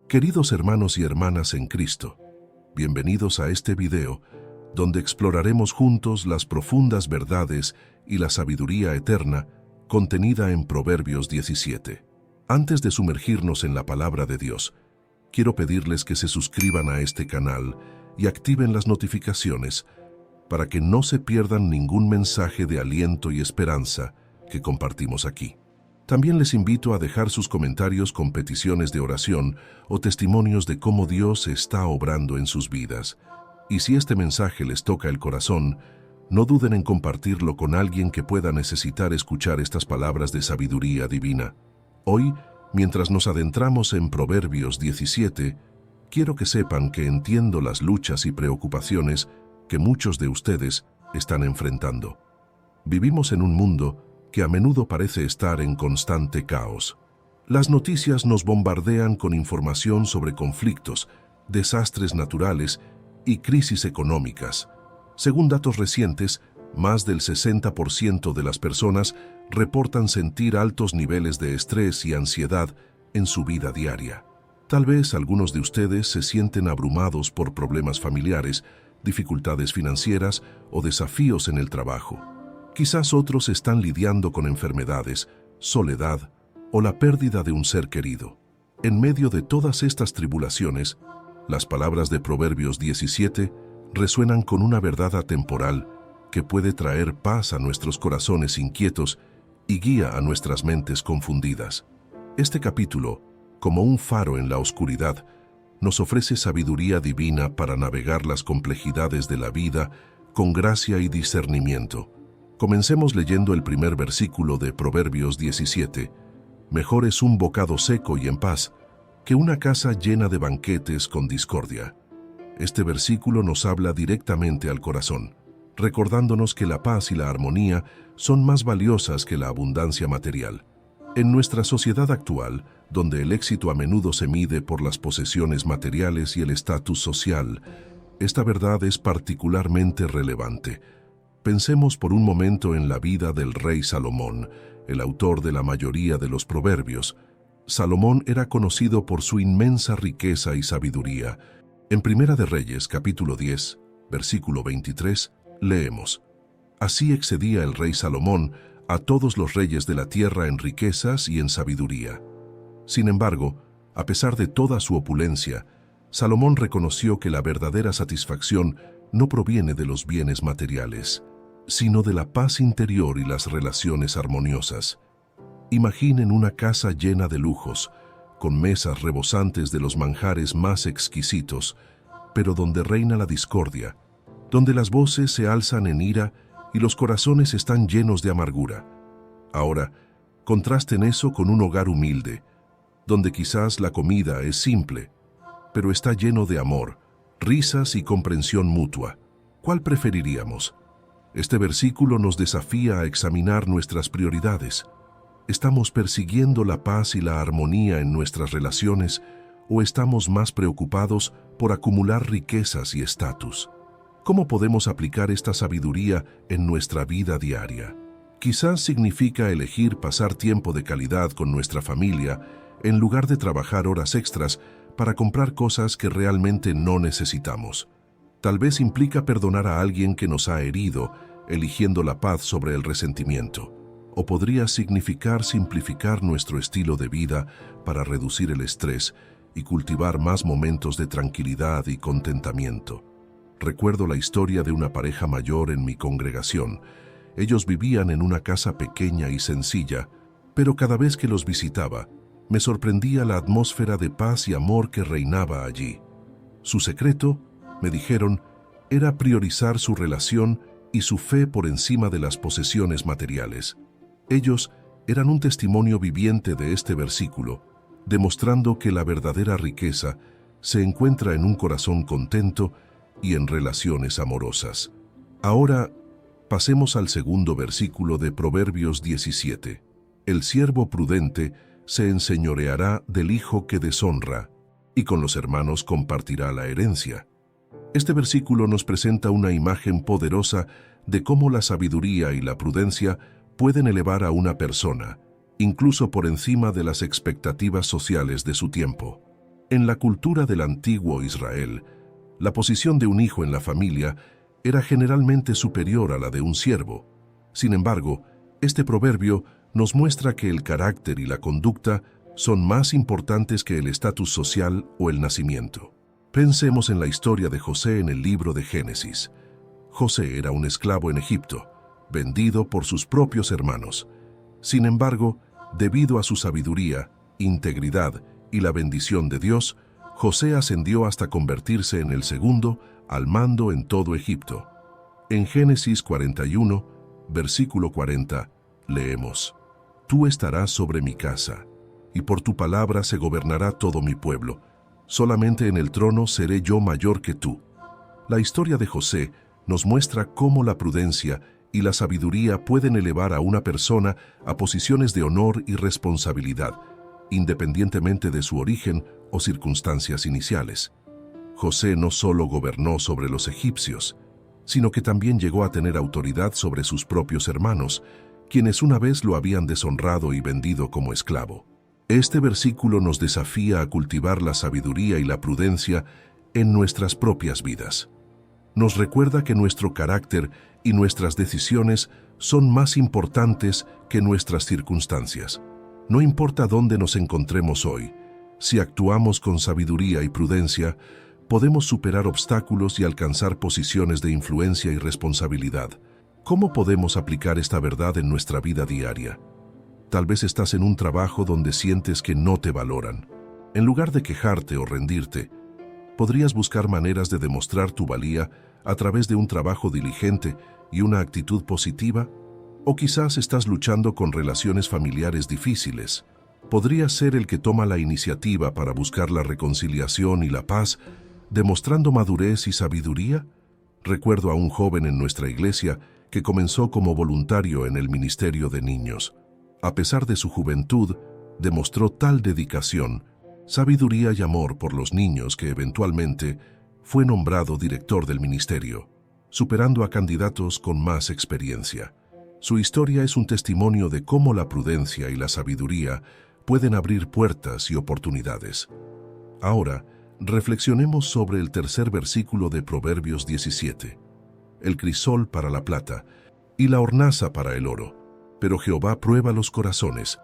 Queridos hermanos y hermanas en Cristo, bienvenidos a este video donde exploraremos juntos las profundas verdades y la sabiduría eterna contenida en Proverbios 17. Antes de sumergirnos en la palabra de Dios, quiero pedirles que se suscriban a este canal y activen las notificaciones para que no se pierdan ningún mensaje de aliento y esperanza que compartimos aquí. También les invito a dejar sus comentarios con peticiones de oración o testimonios de cómo Dios está obrando en sus vidas. Y si este mensaje les toca el corazón, no duden en compartirlo con alguien que pueda necesitar escuchar estas palabras de sabiduría divina. Hoy, mientras nos adentramos en Proverbios 17, quiero que sepan que entiendo las luchas y preocupaciones que muchos de ustedes están enfrentando. Vivimos en un mundo que a menudo parece estar en constante caos. Las noticias nos bombardean con información sobre conflictos, desastres naturales y crisis económicas. Según datos recientes, más del 60% de las personas reportan sentir altos niveles de estrés y ansiedad en su vida diaria. Tal vez algunos de ustedes se sienten abrumados por problemas familiares, dificultades financieras o desafíos en el trabajo. Quizás otros están lidiando con enfermedades, soledad o la pérdida de un ser querido. En medio de todas estas tribulaciones, las palabras de Proverbios 17 resuenan con una verdad atemporal que puede traer paz a nuestros corazones inquietos y guía a nuestras mentes confundidas. Este capítulo, como un faro en la oscuridad, nos ofrece sabiduría divina para navegar las complejidades de la vida con gracia y discernimiento. Comencemos leyendo el primer versículo de Proverbios 17. Mejor es un bocado seco y en paz que una casa llena de banquetes con discordia. Este versículo nos habla directamente al corazón, recordándonos que la paz y la armonía son más valiosas que la abundancia material. En nuestra sociedad actual, donde el éxito a menudo se mide por las posesiones materiales y el estatus social, esta verdad es particularmente relevante. Pensemos por un momento en la vida del rey Salomón, el autor de la mayoría de los proverbios. Salomón era conocido por su inmensa riqueza y sabiduría. En Primera de Reyes, capítulo 10, versículo 23, leemos: Así excedía el rey Salomón a todos los reyes de la tierra en riquezas y en sabiduría. Sin embargo, a pesar de toda su opulencia, Salomón reconoció que la verdadera satisfacción no proviene de los bienes materiales, sino de la paz interior y las relaciones armoniosas. Imaginen una casa llena de lujos, con mesas rebosantes de los manjares más exquisitos, pero donde reina la discordia, donde las voces se alzan en ira y los corazones están llenos de amargura. Ahora, contrasten eso con un hogar humilde, donde quizás la comida es simple, pero está lleno de amor, risas y comprensión mutua. ¿Cuál preferiríamos? Este versículo nos desafía a examinar nuestras prioridades. ¿Estamos persiguiendo la paz y la armonía en nuestras relaciones o estamos más preocupados por acumular riquezas y estatus? ¿Cómo podemos aplicar esta sabiduría en nuestra vida diaria? Quizás significa elegir pasar tiempo de calidad con nuestra familia en lugar de trabajar horas extras para comprar cosas que realmente no necesitamos. Tal vez implica perdonar a alguien que nos ha herido, eligiendo la paz sobre el resentimiento. O podría significar simplificar nuestro estilo de vida para reducir el estrés y cultivar más momentos de tranquilidad y contentamiento. Recuerdo la historia de una pareja mayor en mi congregación. Ellos vivían en una casa pequeña y sencilla, pero cada vez que los visitaba, me sorprendía la atmósfera de paz y amor que reinaba allí. Su secreto, me dijeron, era priorizar su relación y su fe por encima de las posesiones materiales. Ellos eran un testimonio viviente de este versículo, demostrando que la verdadera riqueza se encuentra en un corazón contento y en relaciones amorosas. Ahora, pasemos al segundo versículo de Proverbios 17. El siervo prudente se enseñoreará del hijo que deshonra, y con los hermanos compartirá la herencia. Este versículo nos presenta una imagen poderosa de cómo la sabiduría y la prudencia pueden elevar a una persona, incluso por encima de las expectativas sociales de su tiempo. En la cultura del antiguo Israel, la posición de un hijo en la familia era generalmente superior a la de un siervo. Sin embargo, este proverbio nos muestra que el carácter y la conducta son más importantes que el estatus social o el nacimiento. Pensemos en la historia de José en el libro de Génesis. José era un esclavo en Egipto, vendido por sus propios hermanos. Sin embargo, debido a su sabiduría, integridad y la bendición de Dios, José ascendió hasta convertirse en el segundo al mando en todo Egipto. En Génesis 41, versículo 40, leemos: Tú estarás sobre mi casa, y por tu palabra se gobernará todo mi pueblo. Solamente en el trono seré yo mayor que tú. La historia de José nos muestra cómo la prudencia y la sabiduría pueden elevar a una persona a posiciones de honor y responsabilidad, independientemente de su origen o circunstancias iniciales. José no solo gobernó sobre los egipcios, sino que también llegó a tener autoridad sobre sus propios hermanos, quienes una vez lo habían deshonrado y vendido como esclavo. Este versículo nos desafía a cultivar la sabiduría y la prudencia en nuestras propias vidas. Nos recuerda que nuestro carácter y nuestras decisiones son más importantes que nuestras circunstancias. No importa dónde nos encontremos hoy, si actuamos con sabiduría y prudencia, podemos superar obstáculos y alcanzar posiciones de influencia y responsabilidad. ¿Cómo podemos aplicar esta verdad en nuestra vida diaria? Tal vez estás en un trabajo donde sientes que no te valoran. En lugar de quejarte o rendirte, podrías buscar maneras de demostrar tu valía a través de un trabajo diligente y una actitud positiva. O quizás estás luchando con relaciones familiares difíciles. Podrías ser el que toma la iniciativa para buscar la reconciliación y la paz, demostrando madurez y sabiduría. Recuerdo a un joven en nuestra iglesia que comenzó como voluntario en el ministerio de niños. A pesar de su juventud, demostró tal dedicación, sabiduría y amor por los niños que eventualmente fue nombrado director del ministerio, superando a candidatos con más experiencia. Su historia es un testimonio de cómo la prudencia y la sabiduría pueden abrir puertas y oportunidades. Ahora, reflexionemos sobre el tercer versículo de Proverbios 17. El crisol para la plata y la hornaza para el oro, pero Jehová prueba los corazones.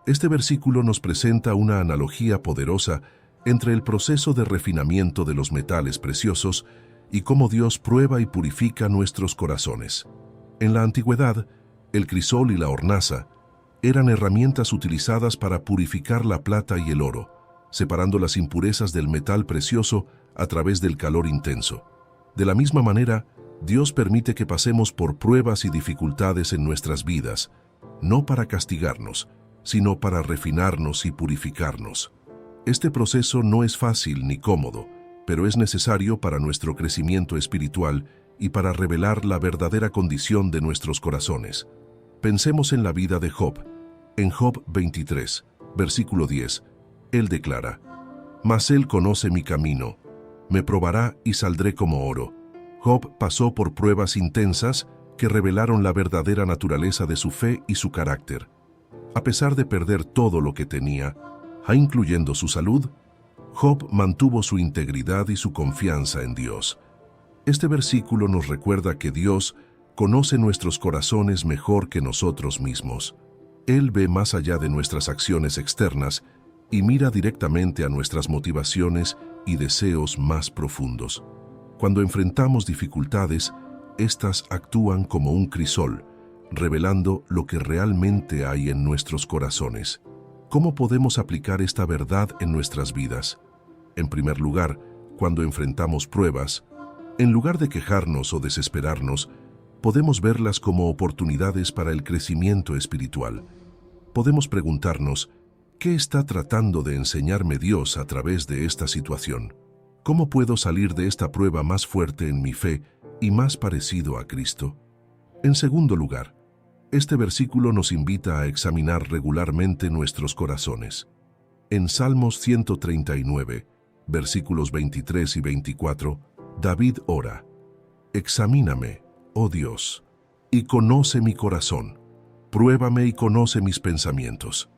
Este versículo nos presenta una analogía poderosa entre el proceso de refinamiento de los metales preciosos y cómo Dios prueba y purifica nuestros corazones. En la antigüedad, el crisol y la hornaza eran herramientas utilizadas para purificar la plata y el oro, separando las impurezas del metal precioso a través del calor intenso. De la misma manera, Dios permite que pasemos por pruebas y dificultades en nuestras vidas, no para castigarnos, sino para refinarnos y purificarnos. Este proceso no es fácil ni cómodo, pero es necesario para nuestro crecimiento espiritual y para revelar la verdadera condición de nuestros corazones. Pensemos en la vida de Job. En Job 23, versículo 10, él declara: Mas él conoce mi camino, me probará y saldré como oro. Job pasó por pruebas intensas que revelaron la verdadera naturaleza de su fe y su carácter. A pesar de perder todo lo que tenía, incluyendo su salud, Job mantuvo su integridad y su confianza en Dios. Este versículo nos recuerda que Dios conoce nuestros corazones mejor que nosotros mismos. Él ve más allá de nuestras acciones externas y mira directamente a nuestras motivaciones y deseos más profundos. Cuando enfrentamos dificultades, éstas actúan como un crisol, revelando lo que realmente hay en nuestros corazones. ¿Cómo podemos aplicar esta verdad en nuestras vidas? En primer lugar, cuando enfrentamos pruebas, en lugar de quejarnos o desesperarnos, podemos verlas como oportunidades para el crecimiento espiritual. Podemos preguntarnos: ¿qué está tratando de enseñarme Dios a través de esta situación? ¿Cómo puedo salir de esta prueba más fuerte en mi fe y más parecido a Cristo? En segundo lugar, este versículo nos invita a examinar regularmente nuestros corazones. En Salmos 139, versículos 23 y 24, David ora: Examíname, oh Dios, y conoce mi corazón. Pruébame y conoce mis pensamientos.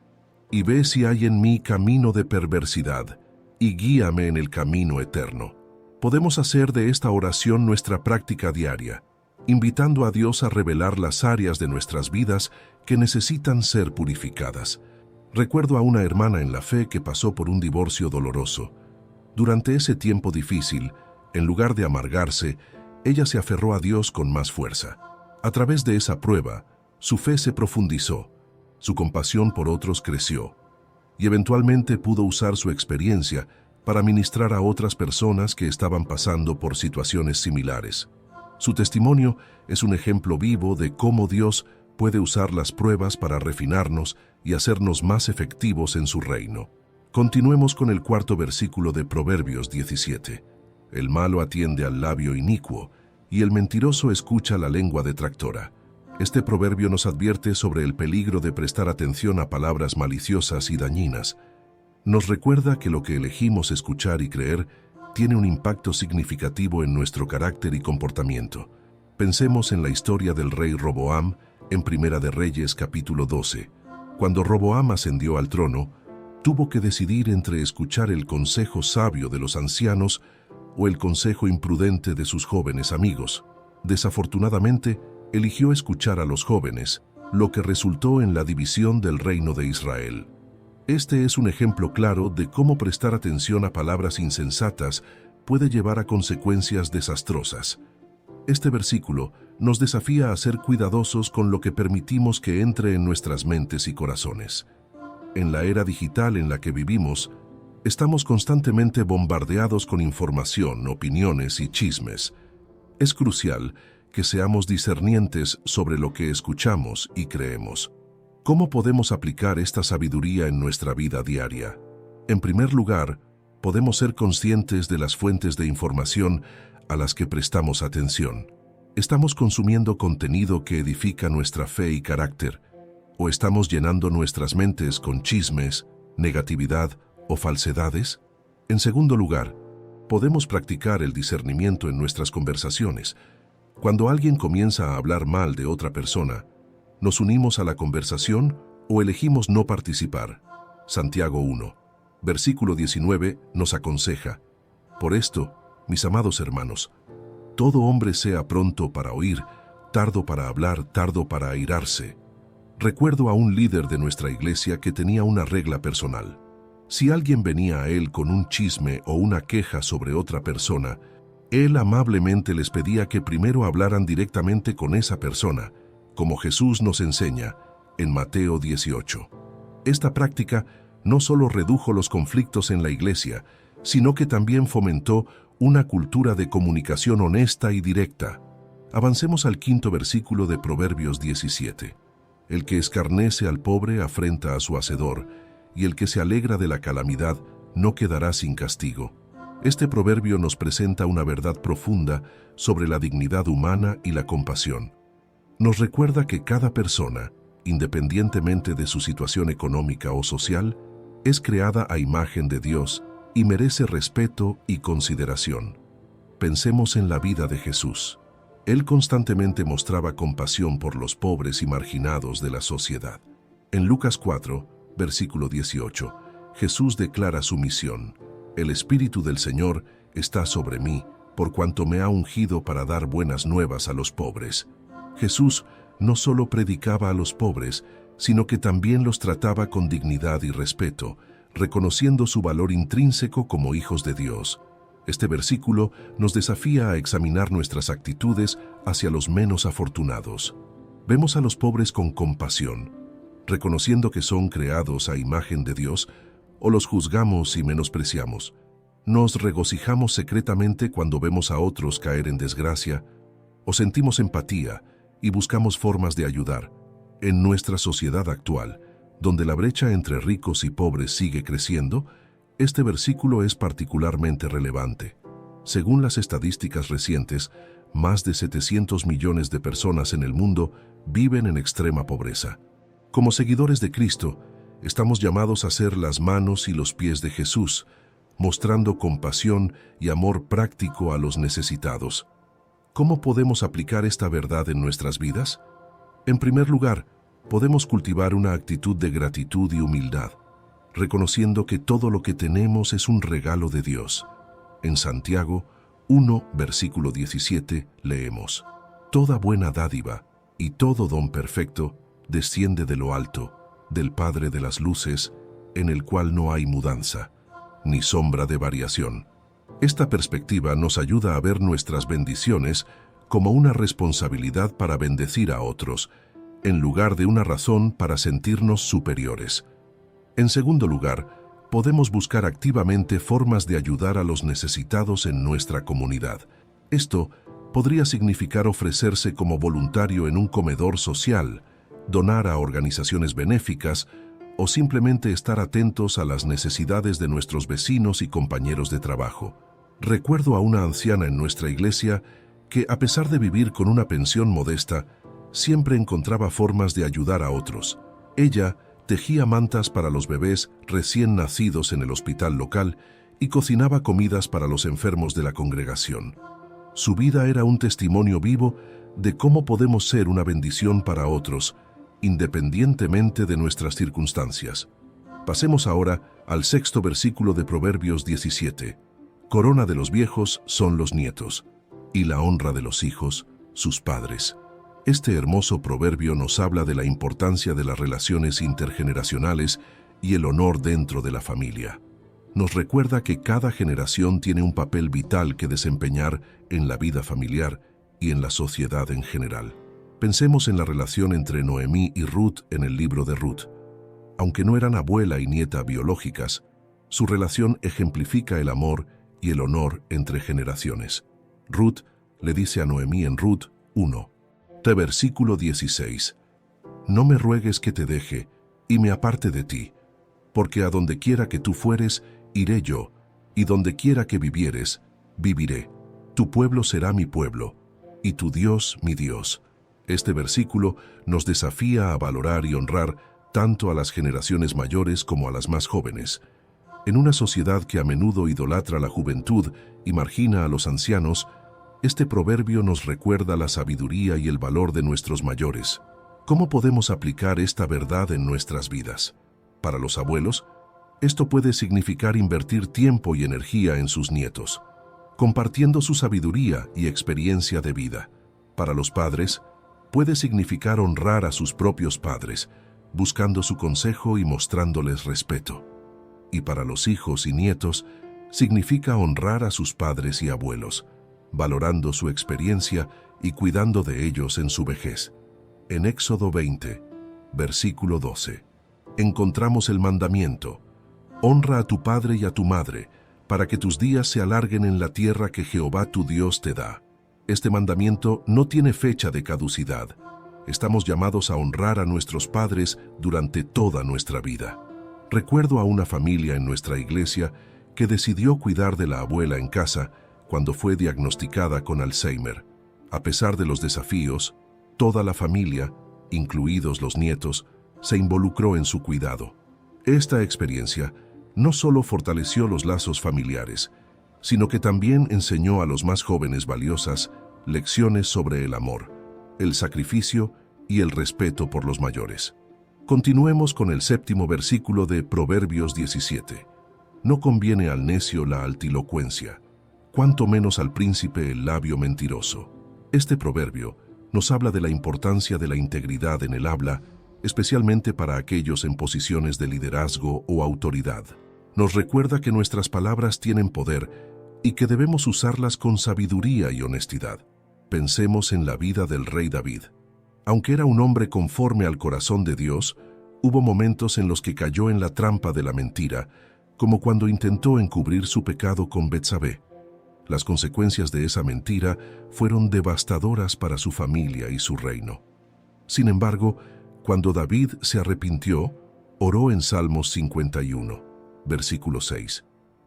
Y ve si hay en mí camino de perversidad, y guíame en el camino eterno. Podemos hacer de esta oración nuestra práctica diaria, invitando a Dios a revelar las áreas de nuestras vidas que necesitan ser purificadas. Recuerdo a una hermana en la fe que pasó por un divorcio doloroso. Durante ese tiempo difícil, en lugar de amargarse, ella se aferró a Dios con más fuerza. A través de esa prueba, su fe se profundizó, su compasión por otros creció, y eventualmente pudo usar su experiencia para ministrar a otras personas que estaban pasando por situaciones similares. Su testimonio es un ejemplo vivo de cómo Dios puede usar las pruebas para refinarnos y hacernos más efectivos en su reino. Continuemos con el cuarto versículo de Proverbios 17. El malo atiende al labio inicuo, y el mentiroso escucha la lengua detractora. Este proverbio nos advierte sobre el peligro de prestar atención a palabras maliciosas y dañinas. Nos recuerda que lo que elegimos escuchar y creer tiene un impacto significativo en nuestro carácter y comportamiento. Pensemos en la historia del rey Roboam en Primera de Reyes capítulo 12. Cuando Roboam ascendió al trono, tuvo que decidir entre escuchar el consejo sabio de los ancianos o el consejo imprudente de sus jóvenes amigos. Desafortunadamente, eligió escuchar a los jóvenes, lo que resultó en la división del reino de Israel. Este es un ejemplo claro de cómo prestar atención a palabras insensatas puede llevar a consecuencias desastrosas. Este versículo nos desafía a ser cuidadosos con lo que permitimos que entre en nuestras mentes y corazones. En la era digital en la que vivimos, estamos constantemente bombardeados con información, opiniones y chismes. Es crucial que seamos discernientes sobre lo que escuchamos y creemos. ¿Cómo podemos aplicar esta sabiduría en nuestra vida diaria? En primer lugar, podemos ser conscientes de las fuentes de información a las que prestamos atención. ¿Estamos consumiendo contenido que edifica nuestra fe y carácter? ¿O estamos llenando nuestras mentes con chismes, negatividad o falsedades? En segundo lugar, podemos practicar el discernimiento en nuestras conversaciones. Cuando alguien comienza a hablar mal de otra persona, ¿nos unimos a la conversación o elegimos no participar? Santiago 1, versículo 19 nos aconseja: por esto, mis amados hermanos, todo hombre sea pronto para oír, tardo para hablar, tardo para airarse. Recuerdo a un líder de nuestra iglesia que tenía una regla personal. Si alguien venía a él con un chisme o una queja sobre otra persona, él amablemente les pedía que primero hablaran directamente con esa persona, como Jesús nos enseña en Mateo 18. Esta práctica no solo redujo los conflictos en la iglesia, sino que también fomentó una cultura de comunicación honesta y directa. Avancemos al quinto versículo de Proverbios 17. El que escarnece al pobre afrenta a su hacedor, y el que se alegra de la calamidad no quedará sin castigo. Este proverbio nos presenta una verdad profunda sobre la dignidad humana y la compasión. Nos recuerda que cada persona, independientemente de su situación económica o social, es creada a imagen de Dios y merece respeto y consideración. Pensemos en la vida de Jesús. Él constantemente mostraba compasión por los pobres y marginados de la sociedad. En Lucas 4, versículo 18, Jesús declara su misión: el Espíritu del Señor está sobre mí, por cuanto me ha ungido para dar buenas nuevas a los pobres. Jesús no solo predicaba a los pobres, sino que también los trataba con dignidad y respeto, reconociendo su valor intrínseco como hijos de Dios. Este versículo nos desafía a examinar nuestras actitudes hacia los menos afortunados. Vemos a los pobres con compasión, reconociendo que son creados a imagen de Dios, o los juzgamos y menospreciamos. Nos regocijamos secretamente cuando vemos a otros caer en desgracia, o sentimos empatía y buscamos formas de ayudar. En nuestra sociedad actual, donde la brecha entre ricos y pobres sigue creciendo, este versículo es particularmente relevante. Según las estadísticas recientes, más de 700 millones de personas en el mundo viven en extrema pobreza. Como seguidores de Cristo, estamos llamados a ser las manos y los pies de Jesús, mostrando compasión y amor práctico a los necesitados. ¿Cómo podemos aplicar esta verdad en nuestras vidas? En primer lugar, podemos cultivar una actitud de gratitud y humildad. reconociendo que todo lo que tenemos es un regalo de Dios. En Santiago 1, versículo 17, leemos: Toda buena dádiva y todo don perfecto desciende de lo alto, del Padre de las luces, en el cual no hay mudanza, ni sombra de variación. Esta perspectiva nos ayuda a ver nuestras bendiciones como una responsabilidad para bendecir a otros, en lugar de una razón para sentirnos superiores. En segundo lugar, podemos buscar activamente formas de ayudar a los necesitados en nuestra comunidad. Esto podría significar ofrecerse como voluntario en un comedor social, donar a organizaciones benéficas o simplemente estar atentos a las necesidades de nuestros vecinos y compañeros de trabajo. Recuerdo a una anciana en nuestra iglesia que, a pesar de vivir con una pensión modesta, siempre encontraba formas de ayudar a otros. Ella tejía mantas para los bebés recién nacidos en el hospital local y cocinaba comidas para los enfermos de la congregación. Su vida era un testimonio vivo de cómo podemos ser una bendición para otros, independientemente de nuestras circunstancias. Pasemos ahora al sexto versículo de Proverbios 17. Corona de los viejos son los nietos, y la honra de los hijos, sus padres. Este hermoso proverbio nos habla de la importancia de las relaciones intergeneracionales y el honor dentro de la familia. Nos recuerda que cada generación tiene un papel vital que desempeñar en la vida familiar y en la sociedad en general. Pensemos en la relación entre Noemí y Ruth en el libro de Ruth. Aunque no eran abuela y nieta biológicas, su relación ejemplifica el amor y el honor entre generaciones. Ruth le dice a Noemí en Ruth 1, versículo 16, «No me ruegues que te deje y me aparte de ti, porque a donde quiera que tú fueres, iré yo, y donde quiera que vivieres, viviré. Tu pueblo será mi pueblo, y tu Dios mi Dios». Este versículo nos desafía a valorar y honrar tanto a las generaciones mayores como a las más jóvenes. En una sociedad que a menudo idolatra la juventud y margina a los ancianos, este proverbio nos recuerda la sabiduría y el valor de nuestros mayores. ¿Cómo podemos aplicar esta verdad en nuestras vidas? Para los abuelos, esto puede significar invertir tiempo y energía en sus nietos, compartiendo su sabiduría y experiencia de vida. Para los padres, puede significar honrar a sus propios padres, buscando su consejo y mostrándoles respeto. Y para los hijos y nietos, significa honrar a sus padres y abuelos, valorando su experiencia y cuidando de ellos en su vejez. En Éxodo 20, versículo 12, encontramos el mandamiento: honra a tu padre y a tu madre, para que tus días se alarguen en la tierra que Jehová tu Dios te da. Este mandamiento no tiene fecha de caducidad. Estamos llamados a honrar a nuestros padres durante toda nuestra vida. Recuerdo a una familia en nuestra iglesia que decidió cuidar de la abuela en casa cuando fue diagnosticada con Alzheimer. A pesar de los desafíos, toda la familia, incluidos los nietos, se involucró en su cuidado. Esta experiencia no solo fortaleció los lazos familiares, sino que también enseñó a los más jóvenes valiosas lecciones sobre el amor, el sacrificio y el respeto por los mayores. Continuemos con el séptimo versículo de Proverbios 17. No conviene al necio la altilocuencia, cuanto menos al príncipe el labio mentiroso. Este proverbio nos habla de la importancia de la integridad en el habla, especialmente para aquellos en posiciones de liderazgo o autoridad. Nos recuerda que nuestras palabras tienen poder y que debemos usarlas con sabiduría y honestidad. Pensemos en la vida del rey David. Aunque era un hombre conforme al corazón de Dios, hubo momentos en los que cayó en la trampa de la mentira, como cuando intentó encubrir su pecado con Betsabé. Las consecuencias de esa mentira fueron devastadoras para su familia y su reino. Sin embargo, cuando David se arrepintió, oró en Salmos 51, versículo 6.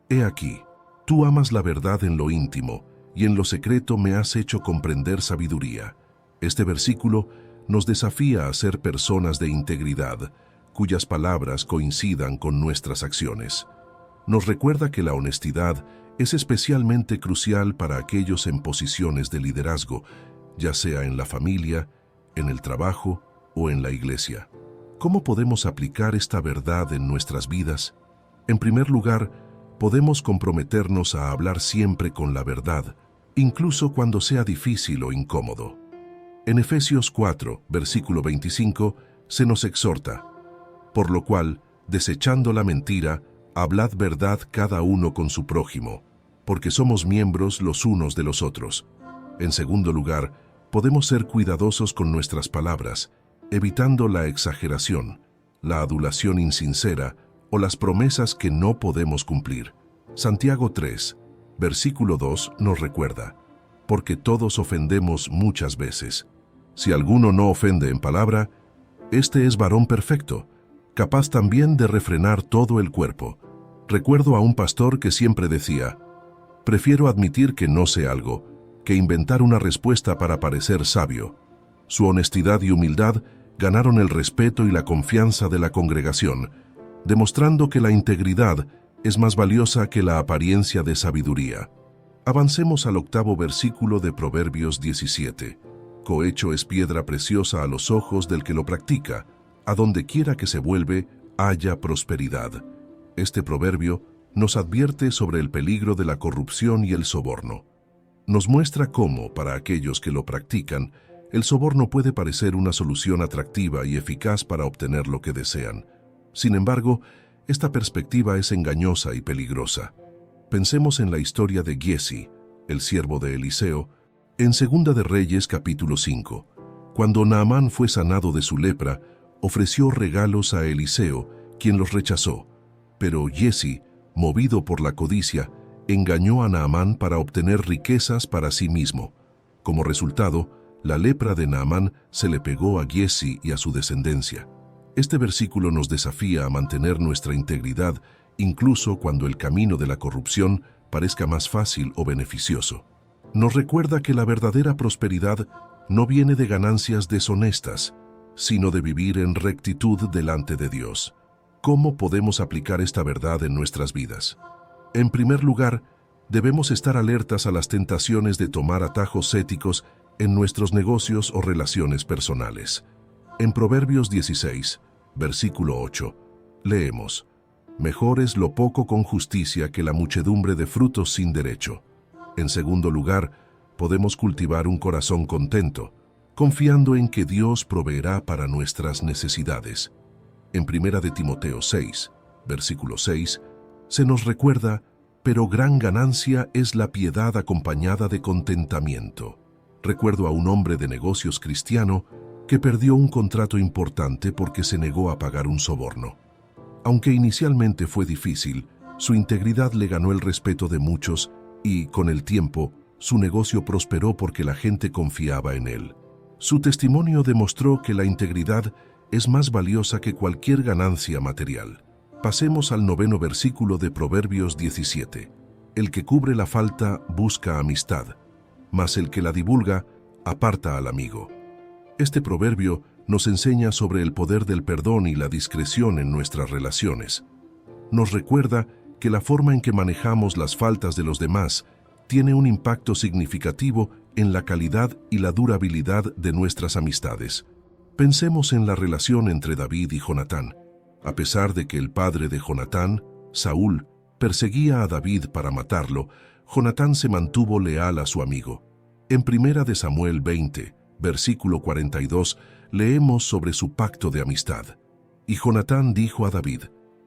He aquí, tú amas la verdad en lo íntimo, y en lo secreto me has hecho comprender sabiduría. Este versículo nos desafía a ser personas de integridad, cuyas palabras coincidan con nuestras acciones. Nos recuerda que la honestidad es especialmente crucial para aquellos en posiciones de liderazgo, ya sea en la familia, en el trabajo o en la iglesia. ¿Cómo podemos aplicar esta verdad en nuestras vidas? En primer lugar, podemos comprometernos a hablar siempre con la verdad, incluso cuando sea difícil o incómodo. En Efesios 4, versículo 25, se nos exhorta: por lo cual, desechando la mentira, hablad verdad cada uno con su prójimo, porque somos miembros los unos de los otros. En segundo lugar, podemos ser cuidadosos con nuestras palabras, evitando la exageración, la adulación insincera o las promesas que no podemos cumplir. Santiago 3, versículo 2 nos recuerda: porque todos ofendemos muchas veces. Si alguno no ofende en palabra, este es varón perfecto, capaz también de refrenar todo el cuerpo. Recuerdo a un pastor que siempre decía: prefiero admitir que no sé algo, que inventar una respuesta para parecer sabio. Su honestidad y humildad ganaron el respeto y la confianza de la congregación, demostrando que la integridad es más valiosa que la apariencia de sabiduría. Avancemos al 8º versículo de Proverbios 17. Cohecho es piedra preciosa a los ojos del que lo practica, a donde quiera que se vuelve, haya prosperidad. Este proverbio nos advierte sobre el peligro de la corrupción y el soborno. Nos muestra cómo, para aquellos que lo practican, el soborno puede parecer una solución atractiva y eficaz para obtener lo que desean. Sin embargo, esta perspectiva es engañosa y peligrosa. Pensemos en la historia de Giezi, el siervo de Eliseo, en 2 de Reyes capítulo 5. Cuando Naamán fue sanado de su lepra, ofreció regalos a Eliseo, quien los rechazó. Pero Giezi, movido por la codicia, engañó a Naamán para obtener riquezas para sí mismo. Como resultado, la lepra de Naamán se le pegó a Giezi y a su descendencia. Este versículo nos desafía a mantener nuestra integridad incluso cuando el camino de la corrupción parezca más fácil o beneficioso. Nos recuerda que la verdadera prosperidad no viene de ganancias deshonestas, sino de vivir en rectitud delante de Dios. ¿Cómo podemos aplicar esta verdad en nuestras vidas? En primer lugar, debemos estar alertas a las tentaciones de tomar atajos éticos en nuestros negocios o relaciones personales. En Proverbios 16, versículo 8, leemos: mejor es lo poco con justicia que la muchedumbre de frutos sin derecho. En segundo lugar, podemos cultivar un corazón contento, confiando en que Dios proveerá para nuestras necesidades. En 1 de Timoteo 6, versículo 6, se nos recuerda: pero gran ganancia es la piedad acompañada de contentamiento. Recuerdo a un hombre de negocios cristiano que perdió un contrato importante porque se negó a pagar un soborno. Aunque inicialmente fue difícil, su integridad le ganó el respeto de muchos y, con el tiempo, su negocio prosperó porque la gente confiaba en él. Su testimonio demostró que la integridad es más valiosa que cualquier ganancia material. Pasemos al 9º versículo de Proverbios 17. El que cubre la falta busca amistad, mas el que la divulga aparta al amigo. Este proverbio nos enseña sobre el poder del perdón y la discreción en nuestras relaciones. Nos recuerda que la forma en que manejamos las faltas de los demás tiene un impacto significativo en la calidad y la durabilidad de nuestras amistades. Pensemos en la relación entre David y Jonatán. A pesar de que el padre de Jonatán, Saúl, perseguía a David para matarlo, Jonatán se mantuvo leal a su amigo. En 1 de Samuel 20, versículo 42, leemos sobre su pacto de amistad. Y Jonatán dijo a David: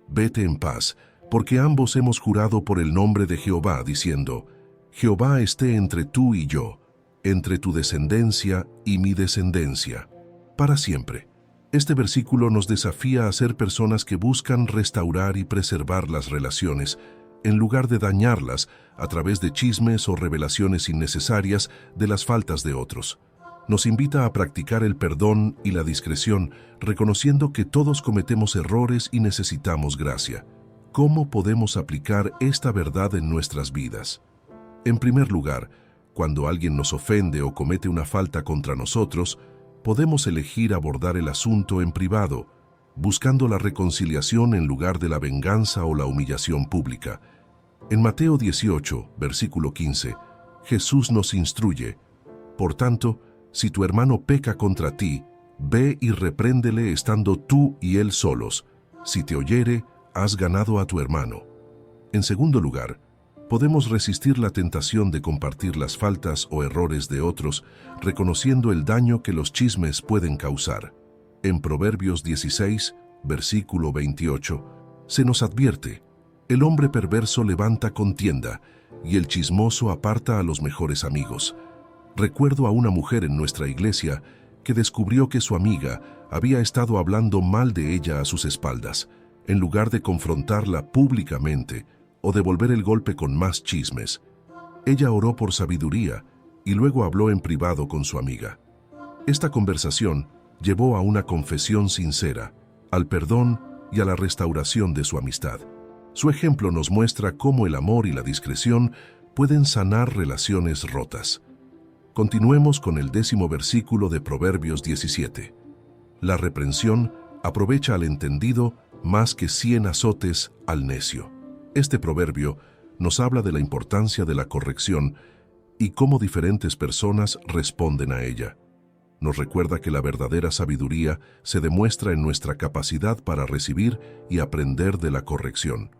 vete en paz, porque ambos hemos jurado por el nombre de Jehová, diciendo: Jehová esté entre tú y yo, entre tu descendencia y mi descendencia, para siempre. Este versículo nos desafía a ser personas que buscan restaurar y preservar las relaciones, en lugar de dañarlas a través de chismes o revelaciones innecesarias de las faltas de otros. Nos invita a practicar el perdón y la discreción, reconociendo que todos cometemos errores y necesitamos gracia. ¿Cómo podemos aplicar esta verdad en nuestras vidas? En primer lugar, cuando alguien nos ofende o comete una falta contra nosotros, podemos elegir abordar el asunto en privado, buscando la reconciliación en lugar de la venganza o la humillación pública. En Mateo 18, versículo 15, Jesús nos instruye: por tanto, si tu hermano peca contra ti, Ve y repréndele estando tú y él solos. Si te oyere, has ganado a tu hermano. En segundo lugar, podemos resistir la tentación de compartir las faltas o errores de otros, reconociendo el daño que los chismes pueden causar. En Proverbios 16, versículo 28, se nos advierte: el hombre perverso levanta contienda, y el chismoso aparta a los mejores amigos. Recuerdo a una mujer en nuestra iglesia que descubrió que su amiga había estado hablando mal de ella a sus espaldas. En lugar de confrontarla públicamente o devolver el golpe con más chismes, ella oró por sabiduría y luego habló en privado con su amiga. Esta conversación llevó a una confesión sincera, al perdón y a la restauración de su amistad. Su ejemplo nos muestra cómo el amor y la discreción pueden sanar relaciones rotas. Continuemos con el 10º versículo de Proverbios 17. La reprensión aprovecha al entendido más que 100 azotes al necio. Este proverbio nos habla de la importancia de la corrección y cómo diferentes personas responden a ella. Nos recuerda que la verdadera sabiduría se demuestra en nuestra capacidad para recibir y aprender de la corrección.